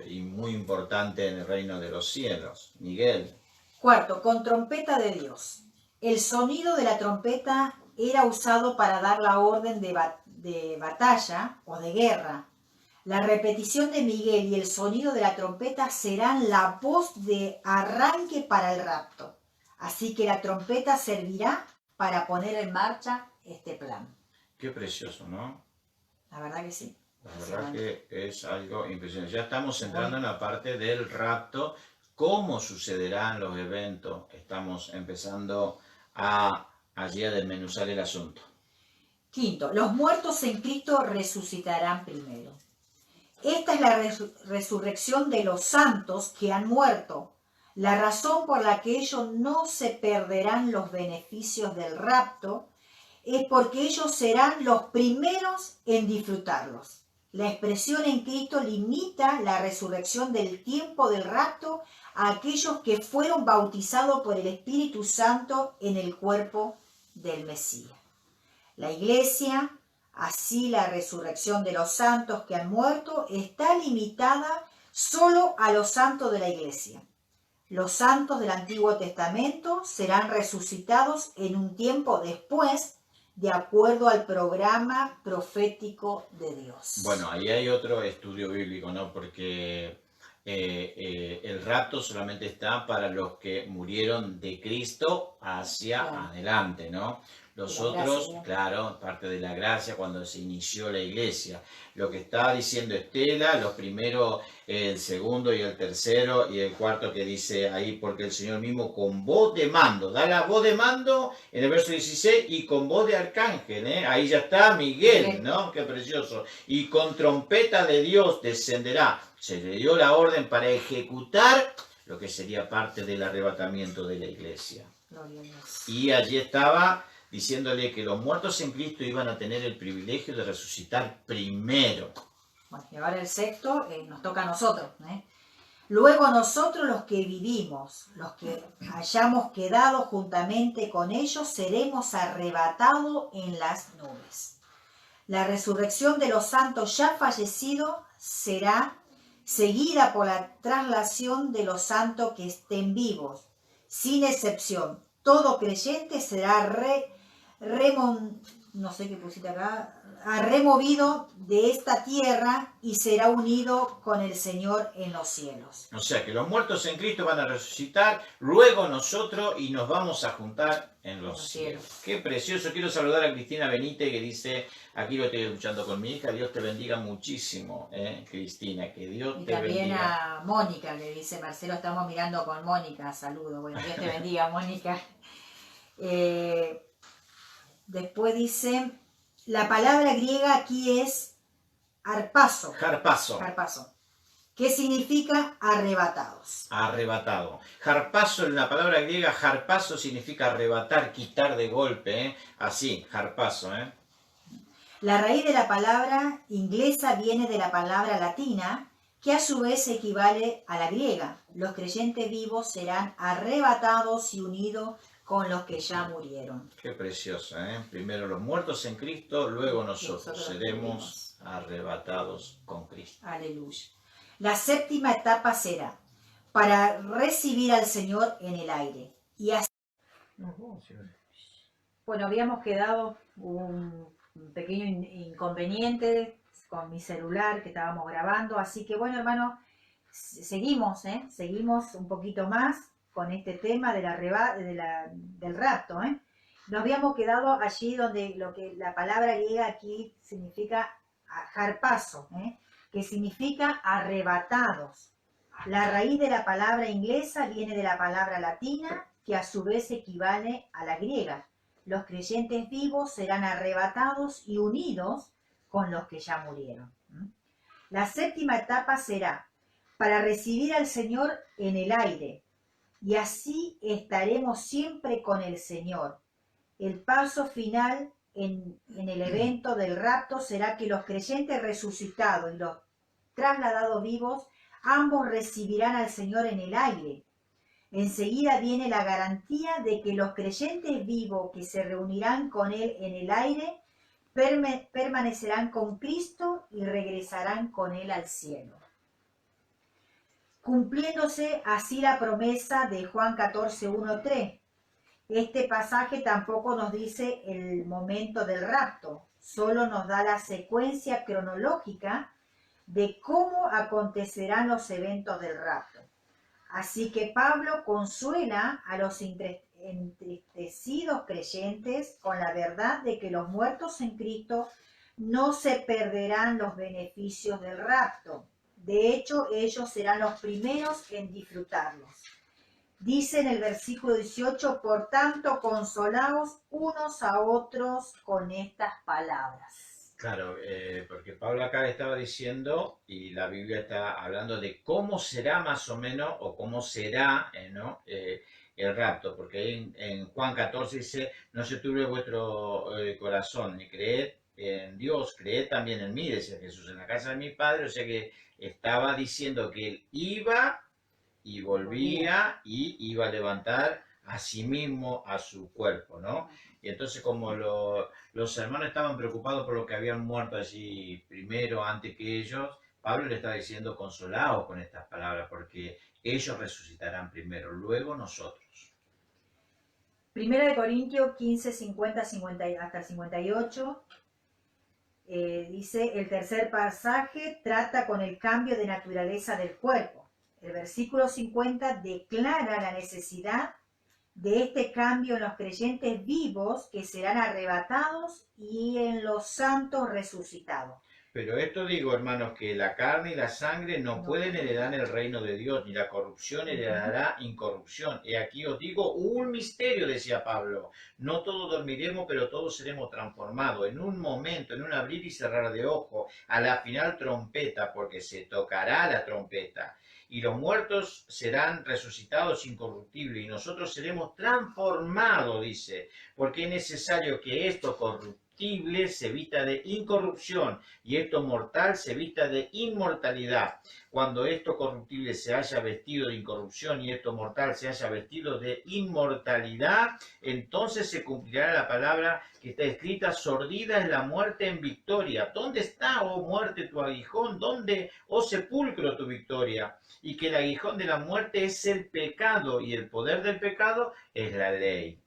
y muy importante en el reino de los cielos, Miguel. Cuarto, con trompeta de Dios. El sonido de la trompeta era usado para dar la orden de batalla o de guerra. La repetición de Miguel y el sonido de la trompeta serán la voz de arranque para el rapto. Así que la trompeta servirá para poner en marcha este plan. Qué precioso, ¿no? La verdad que sí. La verdad que es algo impresionante. Ya estamos entrando en la parte del rapto, cómo sucederán los eventos. Estamos empezando allí a desmenuzar el asunto. Quinto, los muertos en Cristo resucitarán primero. Esta es la resurrección de los santos que han muerto. La razón por la que ellos no se perderán los beneficios del rapto es porque ellos serán los primeros en disfrutarlos. La expresión en Cristo limita la resurrección del tiempo del rapto a aquellos que fueron bautizados por el Espíritu Santo en el cuerpo del Mesías. La Iglesia, así la resurrección de los santos que han muerto, está limitada solo a los santos de la Iglesia. Los santos del Antiguo Testamento serán resucitados en un tiempo después, de acuerdo al programa profético de Dios. Bueno, ahí hay otro estudio bíblico, ¿no? Porque el rapto solamente está para los que murieron de Cristo hacia adelante, ¿no? Los otros, claro, parte de la gracia cuando se inició la iglesia. Lo que está diciendo Estela, los primeros, el segundo y el tercero y el cuarto que dice ahí, porque el Señor mismo con voz de mando, da la voz de mando en el verso 16 y con voz de arcángel, ahí ya está Miguel, ¿no? Qué precioso. Y con trompeta de Dios descenderá. Se le dio la orden para ejecutar lo que sería parte del arrebatamiento de la iglesia. Y allí estaba diciéndole que los muertos en Cristo iban a tener el privilegio de resucitar primero. Bueno, y ahora el sexto nos toca a nosotros. Luego nosotros los que vivimos, los que hayamos quedado juntamente con ellos, seremos arrebatados en las nubes. La resurrección de los santos ya fallecidos será seguida por la traslación de los santos que estén vivos. Sin excepción, todo creyente será removido de esta tierra y será unido con el Señor en los cielos. O sea que los muertos en Cristo van a resucitar, luego nosotros y nos vamos a juntar en los cielos. Qué precioso. Quiero saludar a Cristina Benítez que dice, aquí lo estoy escuchando con mi hija, Dios te bendiga muchísimo, Cristina, que Dios te bendiga. Y también a Mónica que dice, Marcelo, estamos mirando con Mónica, saludo. Bueno, Dios te bendiga, Mónica. Después dice, la palabra griega aquí es harpazo. Harpazo. ¿Qué significa arrebatados? Arrebatado. Harpazo, en la palabra griega, harpazo significa arrebatar, quitar de golpe, así, harpazo. La raíz de la palabra inglesa viene de la palabra latina, que a su vez equivale a la griega. Los creyentes vivos serán arrebatados y unidos con los que ya murieron. Qué precioso, Primero los muertos en Cristo, luego nosotros seremos arrebatados con Cristo. Aleluya. La séptima etapa será para recibir al Señor en el aire. Y así... Bueno, habíamos quedado un pequeño inconveniente con mi celular que estábamos grabando, así que bueno, hermano, seguimos un poquito más con este tema del rapto. Nos habíamos quedado allí donde la palabra griega aquí significa harpazo, que significa arrebatados. La raíz de la palabra inglesa viene de la palabra latina, que a su vez equivale a la griega. Los creyentes vivos serán arrebatados y unidos con los que ya murieron. La séptima etapa será para recibir al Señor en el aire, y así estaremos siempre con el Señor. El paso final en el evento del rapto será que los creyentes resucitados y los trasladados vivos, ambos recibirán al Señor en el aire. Enseguida viene la garantía de que los creyentes vivos que se reunirán con Él en el aire permanecerán con Cristo y regresarán con Él al cielo. Cumpliéndose así la promesa de Juan 14:1-3. Este pasaje tampoco nos dice el momento del rapto, solo nos da la secuencia cronológica de cómo acontecerán los eventos del rapto. Así que Pablo consuela a los entristecidos creyentes con la verdad de que los muertos en Cristo no se perderán los beneficios del rapto. De hecho, ellos serán los primeros en disfrutarlos. Dice en el versículo 18, por tanto, consolaos unos a otros con estas palabras. Claro, porque Pablo acá estaba diciendo, y la Biblia está hablando de cómo será más o menos, o cómo será, ¿no? El rapto, porque ahí en Juan 14 dice, no se turbe vuestro corazón, ni creed en Dios, creed también en mí, decía Jesús, en la casa de mi Padre, o sea que estaba diciendo que él iba y volvía y iba a levantar a sí mismo, a su cuerpo, ¿no? Y entonces como los hermanos estaban preocupados por lo que habían muerto allí primero, antes que ellos, Pablo le está diciendo consolaos con estas palabras, porque ellos resucitarán primero, luego nosotros. Primera de Corintios 15, 50, 50 hasta el 58. Dice, el tercer pasaje trata con el cambio de naturaleza del cuerpo. El versículo 50 declara la necesidad de este cambio en los creyentes vivos que serán arrebatados y en los santos resucitados. Pero esto digo, hermanos, que la carne y la sangre no pueden heredar el reino de Dios, ni la corrupción heredará incorrupción. Y aquí os digo un misterio, decía Pablo. No todos dormiremos, pero todos seremos transformados. En un momento, en un abrir y cerrar de ojos, a la final trompeta, porque se tocará la trompeta. Y los muertos serán resucitados incorruptibles, y nosotros seremos transformados, dice, porque es necesario que esto corruptible se vista de incorrupción y esto mortal se vista de inmortalidad. Cuando esto corruptible se haya vestido de incorrupción y esto mortal se haya vestido de inmortalidad, entonces se cumplirá la palabra que está escrita: sordida es la muerte en victoria. ¿Dónde está, oh muerte, tu aguijón? ¿Dónde, oh sepulcro, tu victoria? Y que el aguijón de la muerte es el pecado y el poder del pecado es la ley.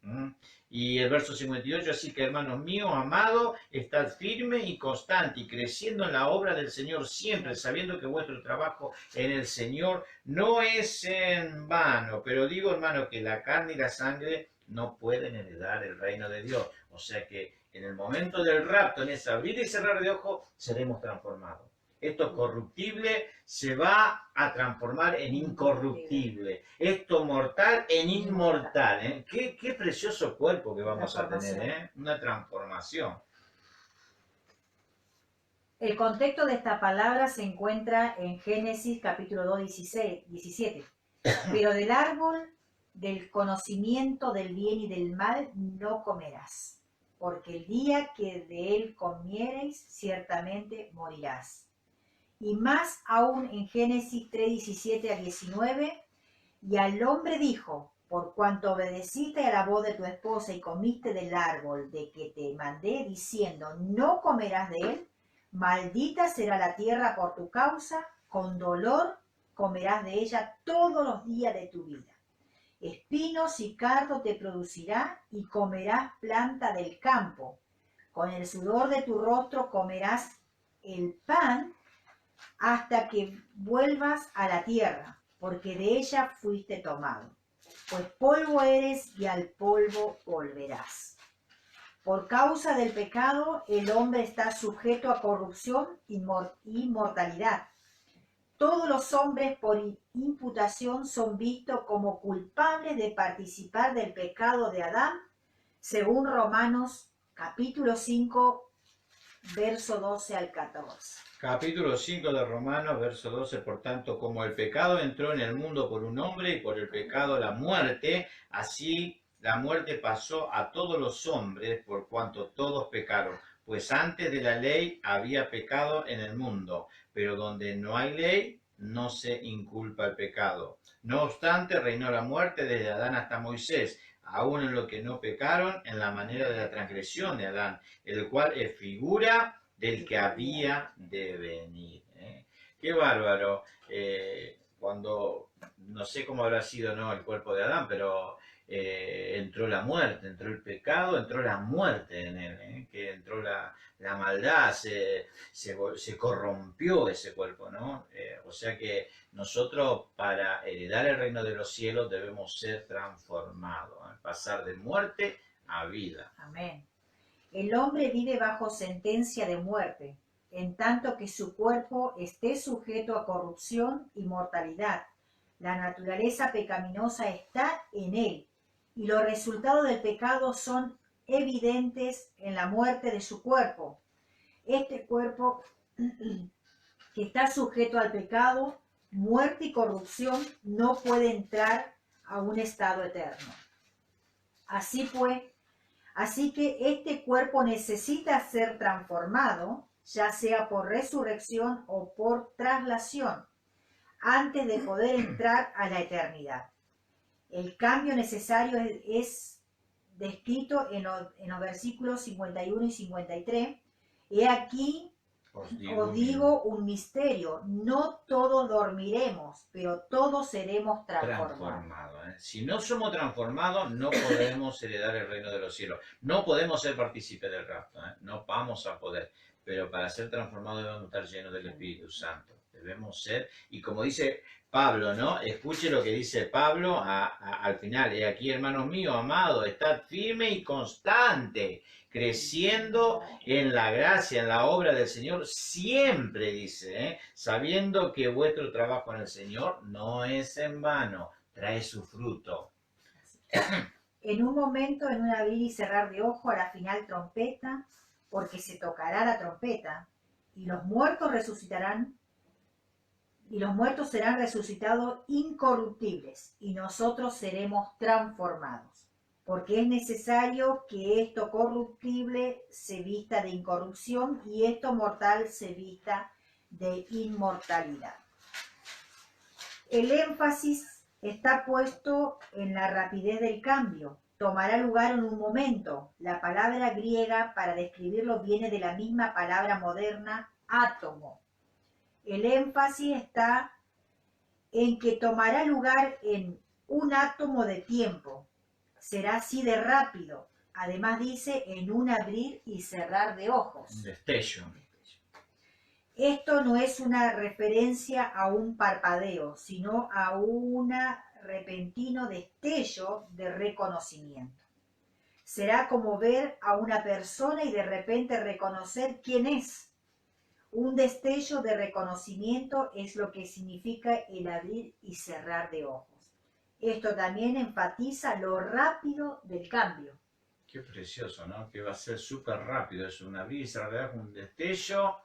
Y el verso 58, así que hermanos míos, amados, estad firme y constante y creciendo en la obra del Señor siempre, sabiendo que vuestro trabajo en el Señor no es en vano. Pero digo, hermano, que la carne y la sangre no pueden heredar el reino de Dios. O sea que en el momento del rapto, en ese abrir y cerrar de ojos, seremos transformados. Esto corruptible se va a transformar en incorruptible. Esto mortal en inmortal. Qué precioso cuerpo que vamos a tener. Una transformación. El contexto de esta palabra se encuentra en Génesis capítulo 2, 17. Pero del árbol del conocimiento del bien y del mal no comerás, porque el día que de él comiereis, ciertamente morirás. Y más aún en Génesis 3, 17 a 19, y al hombre dijo, por cuanto obedeciste a la voz de tu esposa y comiste del árbol de que te mandé, diciendo, no comerás de él, maldita será la tierra por tu causa, con dolor comerás de ella todos los días de tu vida. Espinos y cardo te producirá y comerás planta del campo. Con el sudor de tu rostro comerás el pan hasta que vuelvas a la tierra, porque de ella fuiste tomado. Pues polvo eres y al polvo volverás. Por causa del pecado, el hombre está sujeto a corrupción y mortalidad. Todos los hombres por imputación son vistos como culpables de participar del pecado de Adán, según Romanos capítulo 5, verso 12 al 14. Capítulo 5 de Romanos, verso 12, por tanto, como el pecado entró en el mundo por un hombre y por el pecado la muerte, así la muerte pasó a todos los hombres por cuanto todos pecaron. Pues antes de la ley había pecado en el mundo, pero donde no hay ley no se inculpa el pecado. No obstante, reinó la muerte desde Adán hasta Moisés, aún en lo que no pecaron, en la manera de la transgresión de Adán, el cual es figura del que había de venir. Qué bárbaro. Cuando, no sé cómo habrá sido el cuerpo de Adán, pero entró la muerte, entró el pecado, entró la muerte en él, que entró la maldad, se corrompió ese cuerpo, ¿no? O sea que nosotros para heredar el reino de los cielos debemos ser transformados, pasar de muerte a vida. Amén. El hombre vive bajo sentencia de muerte, en tanto que su cuerpo esté sujeto a corrupción y mortalidad. La naturaleza pecaminosa está en él, y los resultados del pecado son evidentes en la muerte de su cuerpo. Este cuerpo que está sujeto al pecado, muerte y corrupción, no puede entrar a un estado eterno. Así que este cuerpo necesita ser transformado, ya sea por resurrección o por traslación, antes de poder entrar a la eternidad. El cambio necesario es descrito en los versículos 51 y 53. He aquí, os digo un misterio, no todos dormiremos, pero todos seremos transformados. Si no somos transformados, no podemos heredar el reino de los cielos. No podemos ser partícipes del rapto, no vamos a poder. Pero para ser transformados debemos estar llenos del Espíritu Santo. Debemos ser, y como dice Pablo, ¿no? Escuche lo que dice Pablo al final. He aquí, hermanos míos, amados, estad firme y constante, creciendo en la gracia, en la obra del Señor, siempre, dice, sabiendo que vuestro trabajo en el Señor no es en vano, trae su fruto. En un momento, en un abrir y cerrar de ojo, a la final trompeta, porque se tocará la trompeta, y los muertos resucitarán, y los muertos serán resucitados incorruptibles, y nosotros seremos transformados. Porque es necesario que esto corruptible se vista de incorrupción y esto mortal se vista de inmortalidad. El énfasis está puesto en la rapidez del cambio. Tomará lugar en un momento. La palabra griega para describirlo viene de la misma palabra moderna, átomo. El énfasis está en que tomará lugar en un átomo de tiempo. Será así de rápido. Además dice en un abrir y cerrar de ojos. Un destello. Esto no es una referencia a un parpadeo, sino a un repentino destello de reconocimiento. Será como ver a una persona y de repente reconocer quién es. Un destello de reconocimiento es lo que significa el abrir y cerrar de ojos. Esto también enfatiza lo rápido del cambio. Qué precioso, ¿no? Que va a ser súper rápido. Es un abrir y cerrar de ojos, un destello,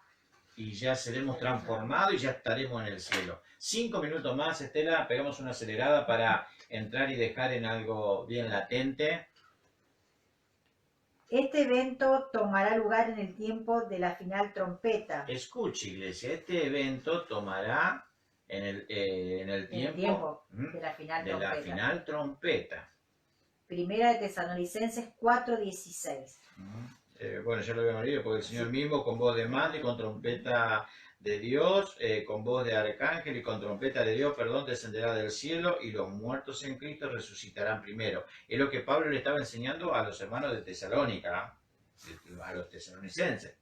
y ya seremos transformados y ya estaremos en el cielo. 5 minutos más, Estela, pegamos una acelerada para entrar y dejar en algo bien latente. Este evento tomará lugar en el tiempo de la final trompeta. Escuche, iglesia, este evento tomará en el tiempo de la final trompeta. Primera de Tesalonicenses 4:16. Bueno, ya lo habíamos leído, porque el Señor mismo con voz de mando y con trompeta de Dios, con voz de arcángel y con trompeta de Dios, descenderá del cielo y los muertos en Cristo resucitarán primero. Es lo que Pablo le estaba enseñando a los hermanos de Tesalónica, a los tesalonicenses.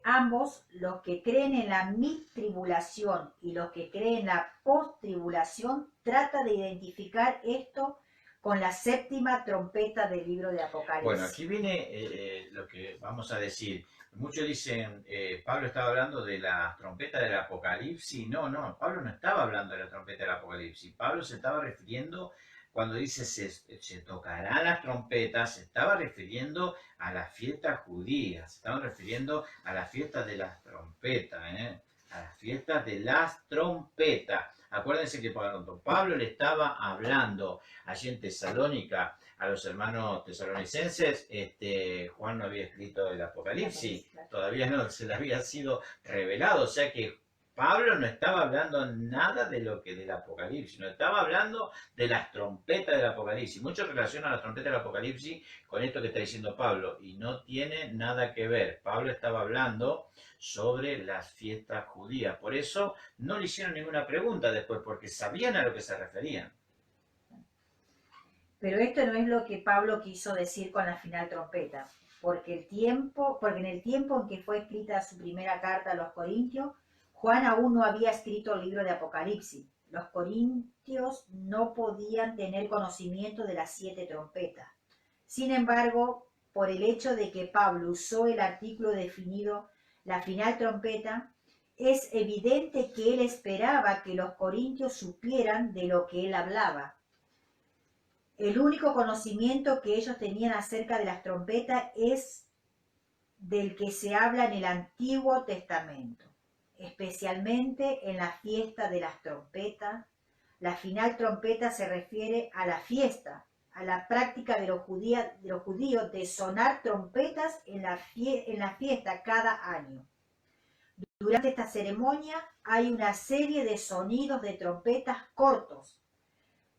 Ambos, los que creen en la mid-tribulación y los que creen en la post-tribulación, trata de identificar esto con la séptima trompeta del libro de Apocalipsis. Bueno, aquí viene lo que vamos a decir. Muchos dicen, Pablo estaba hablando de la trompeta del Apocalipsis. No, Pablo no estaba hablando de la trompeta del Apocalipsis. Pablo se estaba refiriendo, cuando dice se tocarán las trompetas, se estaba refiriendo a las fiestas judías, se estaba refiriendo a las fiestas de las trompetas, a las fiestas de las trompetas. Acuérdense que cuando Pablo le estaba hablando allí en Tesalónica a los hermanos tesalonicenses, Juan no había escrito el Apocalipsis, todavía no se le había sido revelado, o sea que Pablo no estaba hablando nada de lo que del Apocalipsis, no estaba hablando de las trompetas del Apocalipsis. Muchos relacionan las trompetas del Apocalipsis con esto que está diciendo Pablo y no tiene nada que ver. Pablo estaba hablando sobre las fiestas judías, por eso no le hicieron ninguna pregunta después, porque sabían a lo que se referían. Pero esto no es lo que Pablo quiso decir con la final trompeta, porque en el tiempo en que fue escrita su primera carta a los Corintios, Juan aún no había escrito el libro de Apocalipsis. Los corintios no podían tener conocimiento de las 7 trompetas. Sin embargo, por el hecho de que Pablo usó el artículo definido la final trompeta, es evidente que él esperaba que los corintios supieran de lo que él hablaba. El único conocimiento que ellos tenían acerca de las trompetas es del que se habla en el Antiguo Testamento, especialmente en la fiesta de las trompetas. La final trompeta se refiere a la fiesta, a la práctica de los judíos de sonar trompetas en la fiesta cada año. Durante esta ceremonia hay una serie de sonidos de trompetas cortos,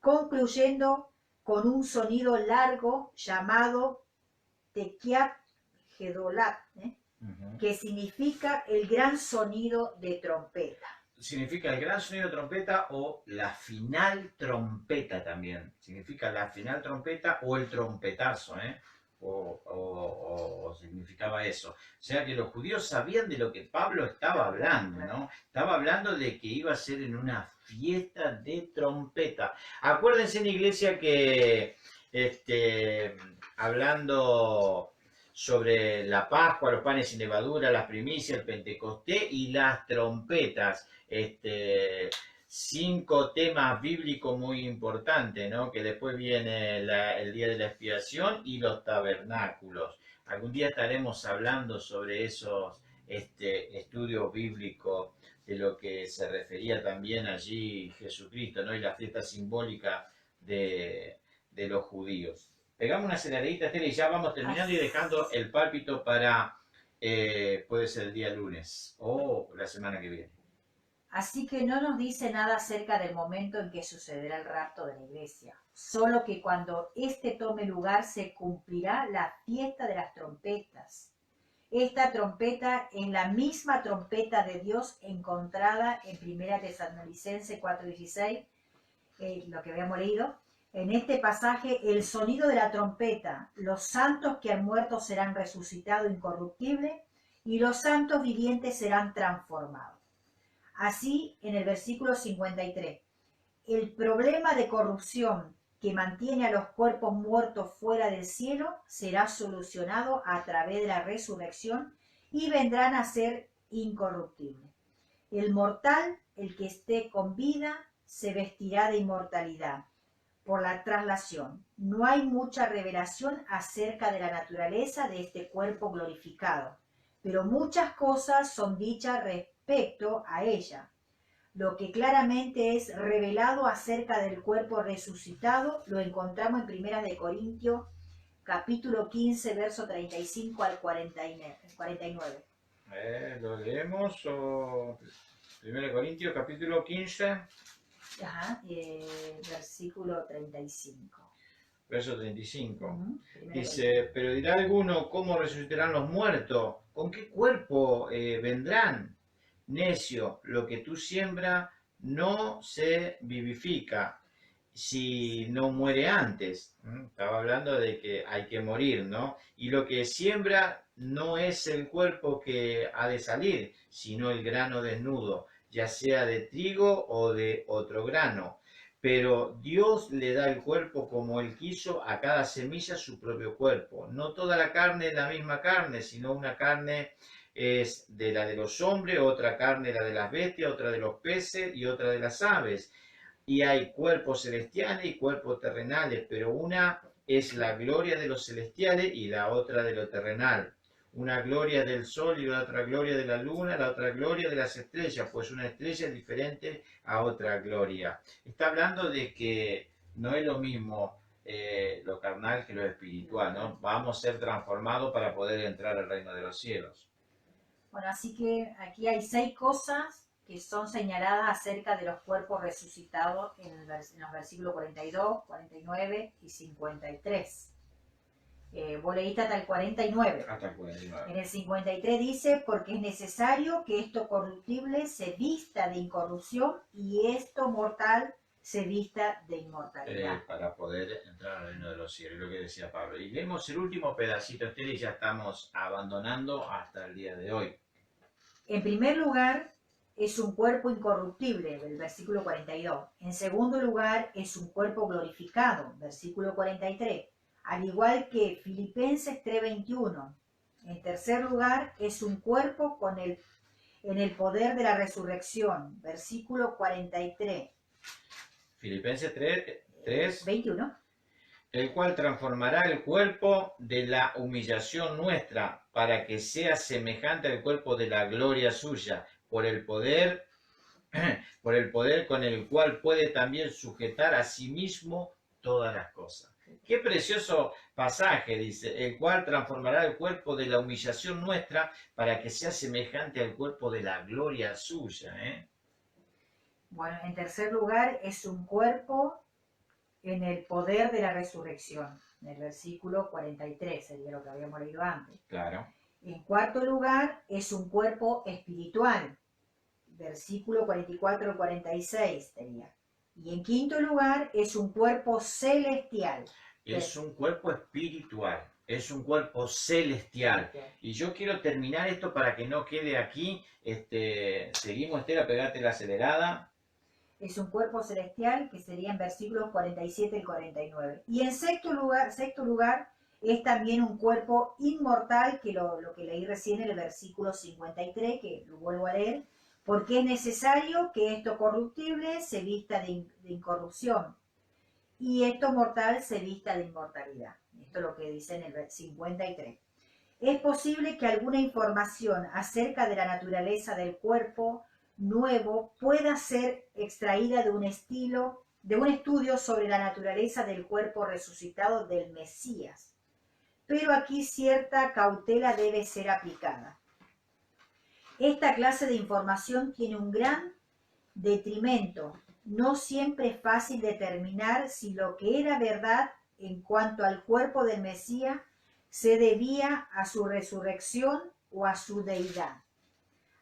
concluyendo con un sonido largo llamado Tekiat Gedolat, que significa el gran sonido de trompeta. Significa el gran sonido de trompeta o la final trompeta también. Significa la final trompeta o el trompetazo, o significaba eso. O sea que los judíos sabían de lo que Pablo estaba hablando, ¿no? Estaba hablando de que iba a ser en una fiesta de trompeta. Acuérdense en la iglesia que hablando sobre la Pascua, los panes sin levadura, las primicias, el Pentecostés y las trompetas. 5 temas bíblicos muy importantes, ¿no? Que después viene el día de la expiación y los tabernáculos. Algún día estaremos hablando sobre esos estudios bíblicos de lo que se refería también allí Jesucristo, ¿no? Y la fiesta simbólica de los judíos. Pegamos una aceleradita, Estela, y ya vamos terminando y dejando el pálpito para, puede ser el día lunes o la semana que viene. Así que no nos dice nada acerca del momento en que sucederá el rapto de la iglesia, solo que cuando éste tome lugar se cumplirá la fiesta de las trompetas. Esta trompeta es la misma trompeta de Dios encontrada en 1 Tesalonicenses 4:16, lo que habíamos leído. En este pasaje, el sonido de la trompeta, los santos que han muerto serán resucitados incorruptibles y los santos vivientes serán transformados. Así, en el versículo 53, el problema de corrupción que mantiene a los cuerpos muertos fuera del cielo será solucionado a través de la resurrección y vendrán a ser incorruptibles. El mortal, el que esté con vida, se vestirá de inmortalidad por la traslación. No hay mucha revelación acerca de la naturaleza de este cuerpo glorificado, pero muchas cosas son dichas respecto a ella. Lo que claramente es revelado acerca del cuerpo resucitado lo encontramos en 1 Corintios capítulo 15, verso 35 al 49. Lo leemos, o 1 Corintios capítulo 15. Versículo 35. Verso 35. Dice, Corintios. pero dirá alguno, ¿cómo resucitarán los muertos? ¿Con qué cuerpo vendrán? Necio, lo que tú siembras no se vivifica si no muere antes. Estaba hablando de que hay que morir, ¿no? Y lo que siembra no es el cuerpo que ha de salir, sino el grano desnudo, ya sea de trigo o de otro grano. Pero Dios le da el cuerpo como Él quiso, a cada semilla su propio cuerpo. No toda la carne es la misma carne, sino una carne es de la de los hombres, otra carne la de las bestias, otra de los peces y otra de las aves. Y hay cuerpos celestiales y cuerpos terrenales, pero una es la gloria de los celestiales y la otra de lo terrenal. Una gloria del sol y la otra gloria de la luna, la otra gloria de las estrellas, pues una estrella es diferente a otra gloria. Está hablando de que no es lo mismo lo carnal que lo espiritual, ¿no? Vamos a ser transformados para poder entrar al reino de los cielos. Bueno, así que aquí hay 6 cosas que son señaladas acerca de los cuerpos resucitados en los versículos 42, 49 y 53. Vos leíste hasta el 49. Hasta el 49. En el 53 dice, porque es necesario que esto corruptible se vista de incorrupción y esto mortal se vista de inmortalidad. Para poder entrar al reino de los cielos, lo que decía Pablo. Y leemos el último pedacito, Estela, y ya estamos abandonando hasta el día de hoy. En primer lugar, es un cuerpo incorruptible, del versículo 42. En segundo lugar, es un cuerpo glorificado, versículo 43. Al igual que Filipenses 3:21. En tercer lugar, es un cuerpo en el poder de la resurrección, versículo 43. Filipenses 3, 21. el cual transformará el cuerpo de la humillación nuestra, para que sea semejante al cuerpo de la gloria suya, por el poder con el cual puede también sujetar a sí mismo todas las cosas. Qué precioso pasaje, dice, el cual transformará el cuerpo de la humillación nuestra para que sea semejante al cuerpo de la gloria suya. Bueno, en tercer lugar, es un cuerpo en el poder de la resurrección. En el versículo 43 sería lo que habíamos leído antes. Claro. En cuarto lugar, es un cuerpo espiritual. Versículo 44 al 46 sería. Y en quinto lugar, es un cuerpo celestial. Es un cuerpo espiritual, es un cuerpo celestial. Y yo quiero terminar esto para que no quede aquí. Seguimos, Estela, pegate la acelerada. Es un cuerpo celestial, que sería en versículos 47 y 49. Y en sexto lugar es también un cuerpo inmortal, que lo que leí recién en el versículo 53, que lo vuelvo a leer, porque es necesario que esto corruptible se vista de incorrupción y esto mortal se vista de inmortalidad. Esto es lo que dice en el 53. Es posible que alguna información acerca de la naturaleza del cuerpo nuevo pueda ser extraída de un estudio sobre la naturaleza del cuerpo resucitado del Mesías. Pero aquí cierta cautela debe ser aplicada. Esta clase de información tiene un gran detrimento. No siempre es fácil determinar si lo que era verdad en cuanto al cuerpo del Mesías se debía a su resurrección o a su deidad.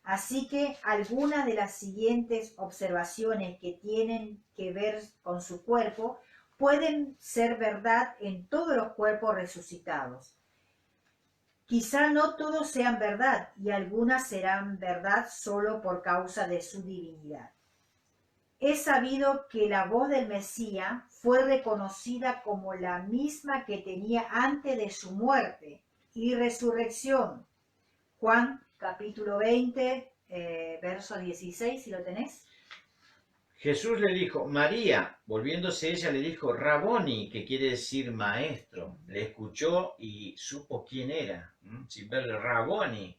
Así que algunas de las siguientes observaciones que tienen que ver con su cuerpo pueden ser verdad en todos los cuerpos resucitados. Quizá no todos sean verdad y algunas serán verdad solo por causa de su divinidad. Es sabido que la voz del Mesías fue reconocida como la misma que tenía antes de su muerte y resurrección. Juan capítulo 20, verso 16, si lo tenés. Jesús le dijo, María, volviéndose ella le dijo, Raboni, que quiere decir maestro. Le escuchó y supo quién era, sin verle Raboni.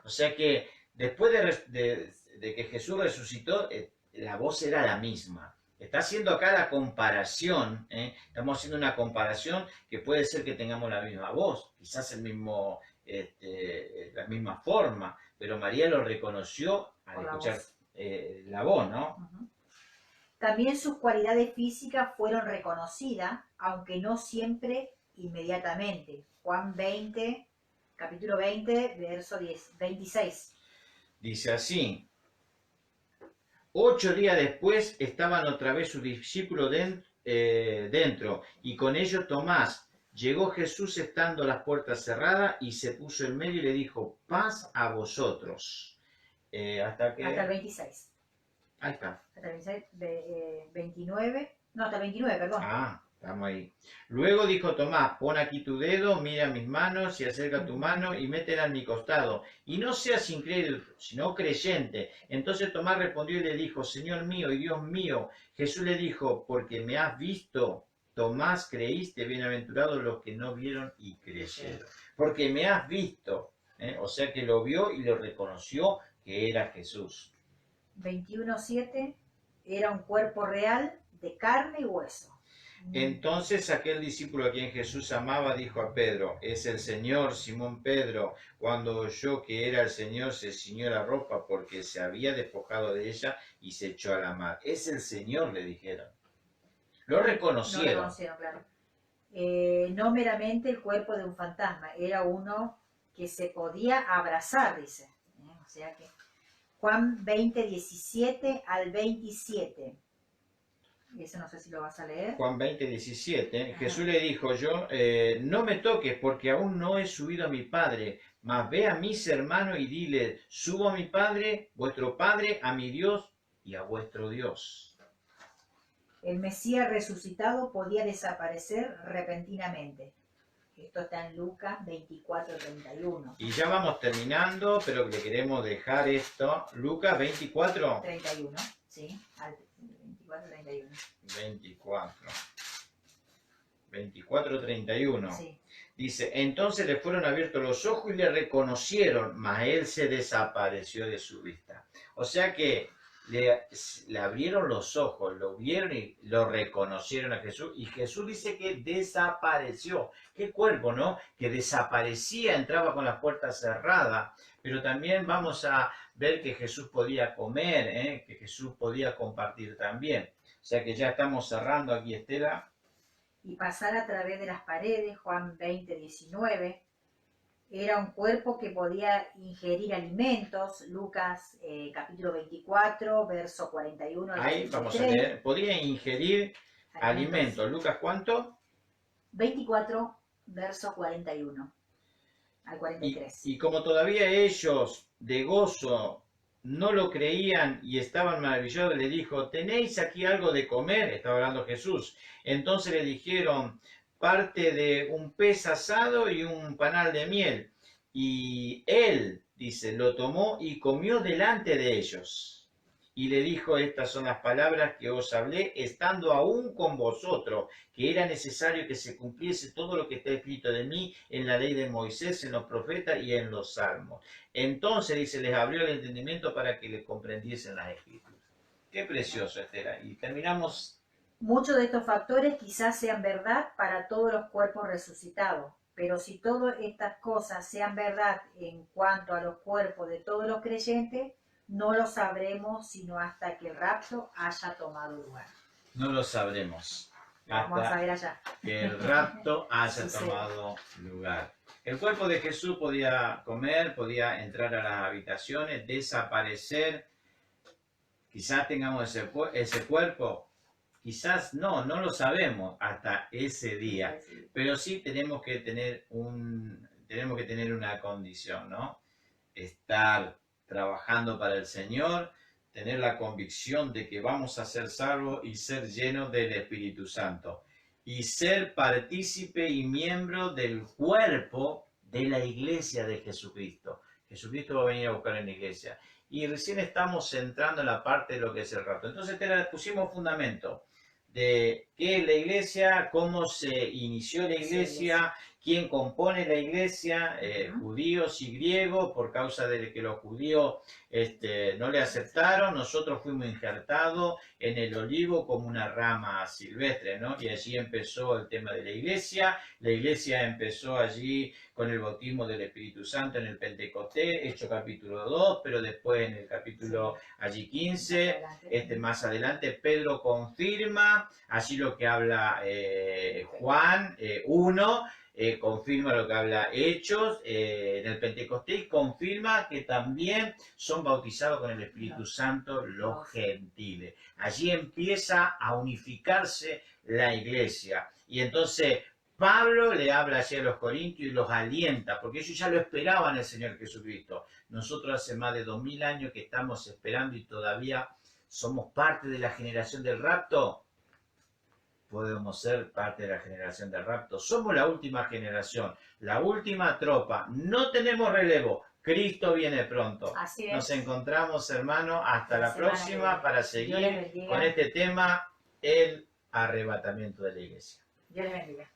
O sea que después de que Jesús resucitó, la voz era la misma. Está haciendo acá la comparación, estamos haciendo una comparación que puede ser que tengamos la misma voz, quizás el mismo, la misma forma, pero María lo reconoció al escuchar la voz, ¿no? Uh-huh. También sus cualidades físicas fueron reconocidas, aunque no siempre inmediatamente. Juan 20, capítulo 20, verso 26. Dice así, 8 días después estaban otra vez sus discípulos dentro, y con ellos Tomás. Llegó Jesús estando las puertas cerradas y se puso en medio y le dijo, paz a vosotros. Hasta el 26. Ahí está. Hasta el 26, 29. No, hasta el 29, perdón. Ah, estamos ahí. Luego dijo Tomás, pon aquí tu dedo, mira mis manos y acerca tu mano y métela en mi costado. Y no seas incrédulo, sino creyente. Entonces Tomás respondió y le dijo, Señor mío y Dios mío. Jesús le dijo, porque me has visto, Tomás, creíste, bienaventurados los que no vieron y creyeron. Porque me has visto. O sea que lo vio y lo reconoció que era Jesús. 21:7, era un cuerpo real de carne y hueso. Entonces aquel discípulo a quien Jesús amaba dijo a Pedro, es el Señor. Simón Pedro, cuando oyó que era el Señor, se ciñó la ropa porque se había despojado de ella y se echó a la mar. Es el Señor, le dijeron. Lo reconocieron. Lo reconocieron, claro. No meramente el cuerpo de un fantasma, era uno que se podía abrazar, dice. O sea que Juan 20, 17 al 27. Eso no sé si lo vas a leer. Juan 20, 17. Jesús le dijo, no me toques porque aún no he subido a mi Padre, mas ve a mis hermanos y dile, subo a mi Padre, vuestro Padre, a mi Dios y a vuestro Dios. El Mesías resucitado podía desaparecer repentinamente. Esto está en Lucas 24, 31. Y ya vamos terminando, pero le queremos dejar esto. Lucas 24. 31, sí, al 24, 31. 24. 24:31. Sí. Dice, entonces le fueron abiertos los ojos y le reconocieron, mas él se desapareció de su vista. O sea que le abrieron los ojos, lo vieron y lo reconocieron a Jesús. Y Jesús dice que desapareció. Qué cuerpo, ¿no? Que desaparecía, entraba con las puertas cerradas. Pero también vamos a ver que Jesús podía comer, que Jesús podía compartir también. O sea que ya estamos cerrando aquí, Estela. Y pasar a través de las paredes, Juan 20:19. Era un cuerpo que podía ingerir alimentos, Lucas capítulo 24, verso 41 al Ahí 43. vamos a leer. Podía ingerir alimentos. Lucas, ¿cuánto? 24, verso 41 al 43. Y como todavía ellos de gozo no lo creían y estaban maravillados, le dijo, ¿tenéis aquí algo de comer? Estaba hablando Jesús. Entonces le dijeron, parte de un pez asado y un panal de miel. Y él, dice, lo tomó y comió delante de ellos. Y le dijo, estas son las palabras que os hablé, estando aún con vosotros, que era necesario que se cumpliese todo lo que está escrito de mí en la ley de Moisés, en los profetas y en los salmos. Entonces, dice, les abrió el entendimiento para que les comprendiesen las escrituras. Qué precioso, Estela. Y terminamos. Muchos de estos factores quizás sean verdad para todos los cuerpos resucitados, pero si todas estas cosas sean verdad en cuanto a los cuerpos de todos los creyentes, no lo sabremos sino hasta que el rapto haya tomado lugar. No lo sabremos. Vamos a ver allá. Que el rapto haya tomado lugar. El cuerpo de Jesús podía comer, podía entrar a las habitaciones, desaparecer. Quizás tengamos ese cuerpo, quizás no lo sabemos hasta ese día. Pero sí tenemos que tener una condición, ¿no? Estar trabajando para el Señor, tener la convicción de que vamos a ser salvos y ser llenos del Espíritu Santo y ser partícipe y miembro del cuerpo de la iglesia de Jesucristo. Jesucristo va a venir a buscar en la iglesia. Y recién estamos entrando en la parte de lo que es el rapto. Entonces pusimos fundamento de qué es la iglesia, cómo se inició la iglesia, quién compone la iglesia, judíos y griegos, por causa de que los judíos no le aceptaron, nosotros fuimos injertados en el olivo como una rama silvestre, ¿no? Y allí empezó el tema de la iglesia empezó allí con el bautismo del Espíritu Santo en el Pentecostés, Hechos capítulo 2, pero después en el capítulo allí 15, más adelante Pedro confirma, allí lo que habla Juan 1, confirma lo que habla Hechos en el Pentecostés, confirma que también son bautizados con el Espíritu Santo los gentiles. Allí empieza a unificarse la iglesia. Y entonces Pablo le habla allí a los corintios y los alienta, porque ellos ya lo esperaban el Señor Jesucristo. Nosotros hace más de 2000 años que estamos esperando y todavía somos parte de la generación del rapto. Podemos ser parte de la generación del rapto. Somos la última generación, la última tropa. No tenemos relevo. Cristo viene pronto. Así es. Nos encontramos, hermanos, hasta la próxima para seguir con este tema, el arrebatamiento de la iglesia. Dios les bendiga.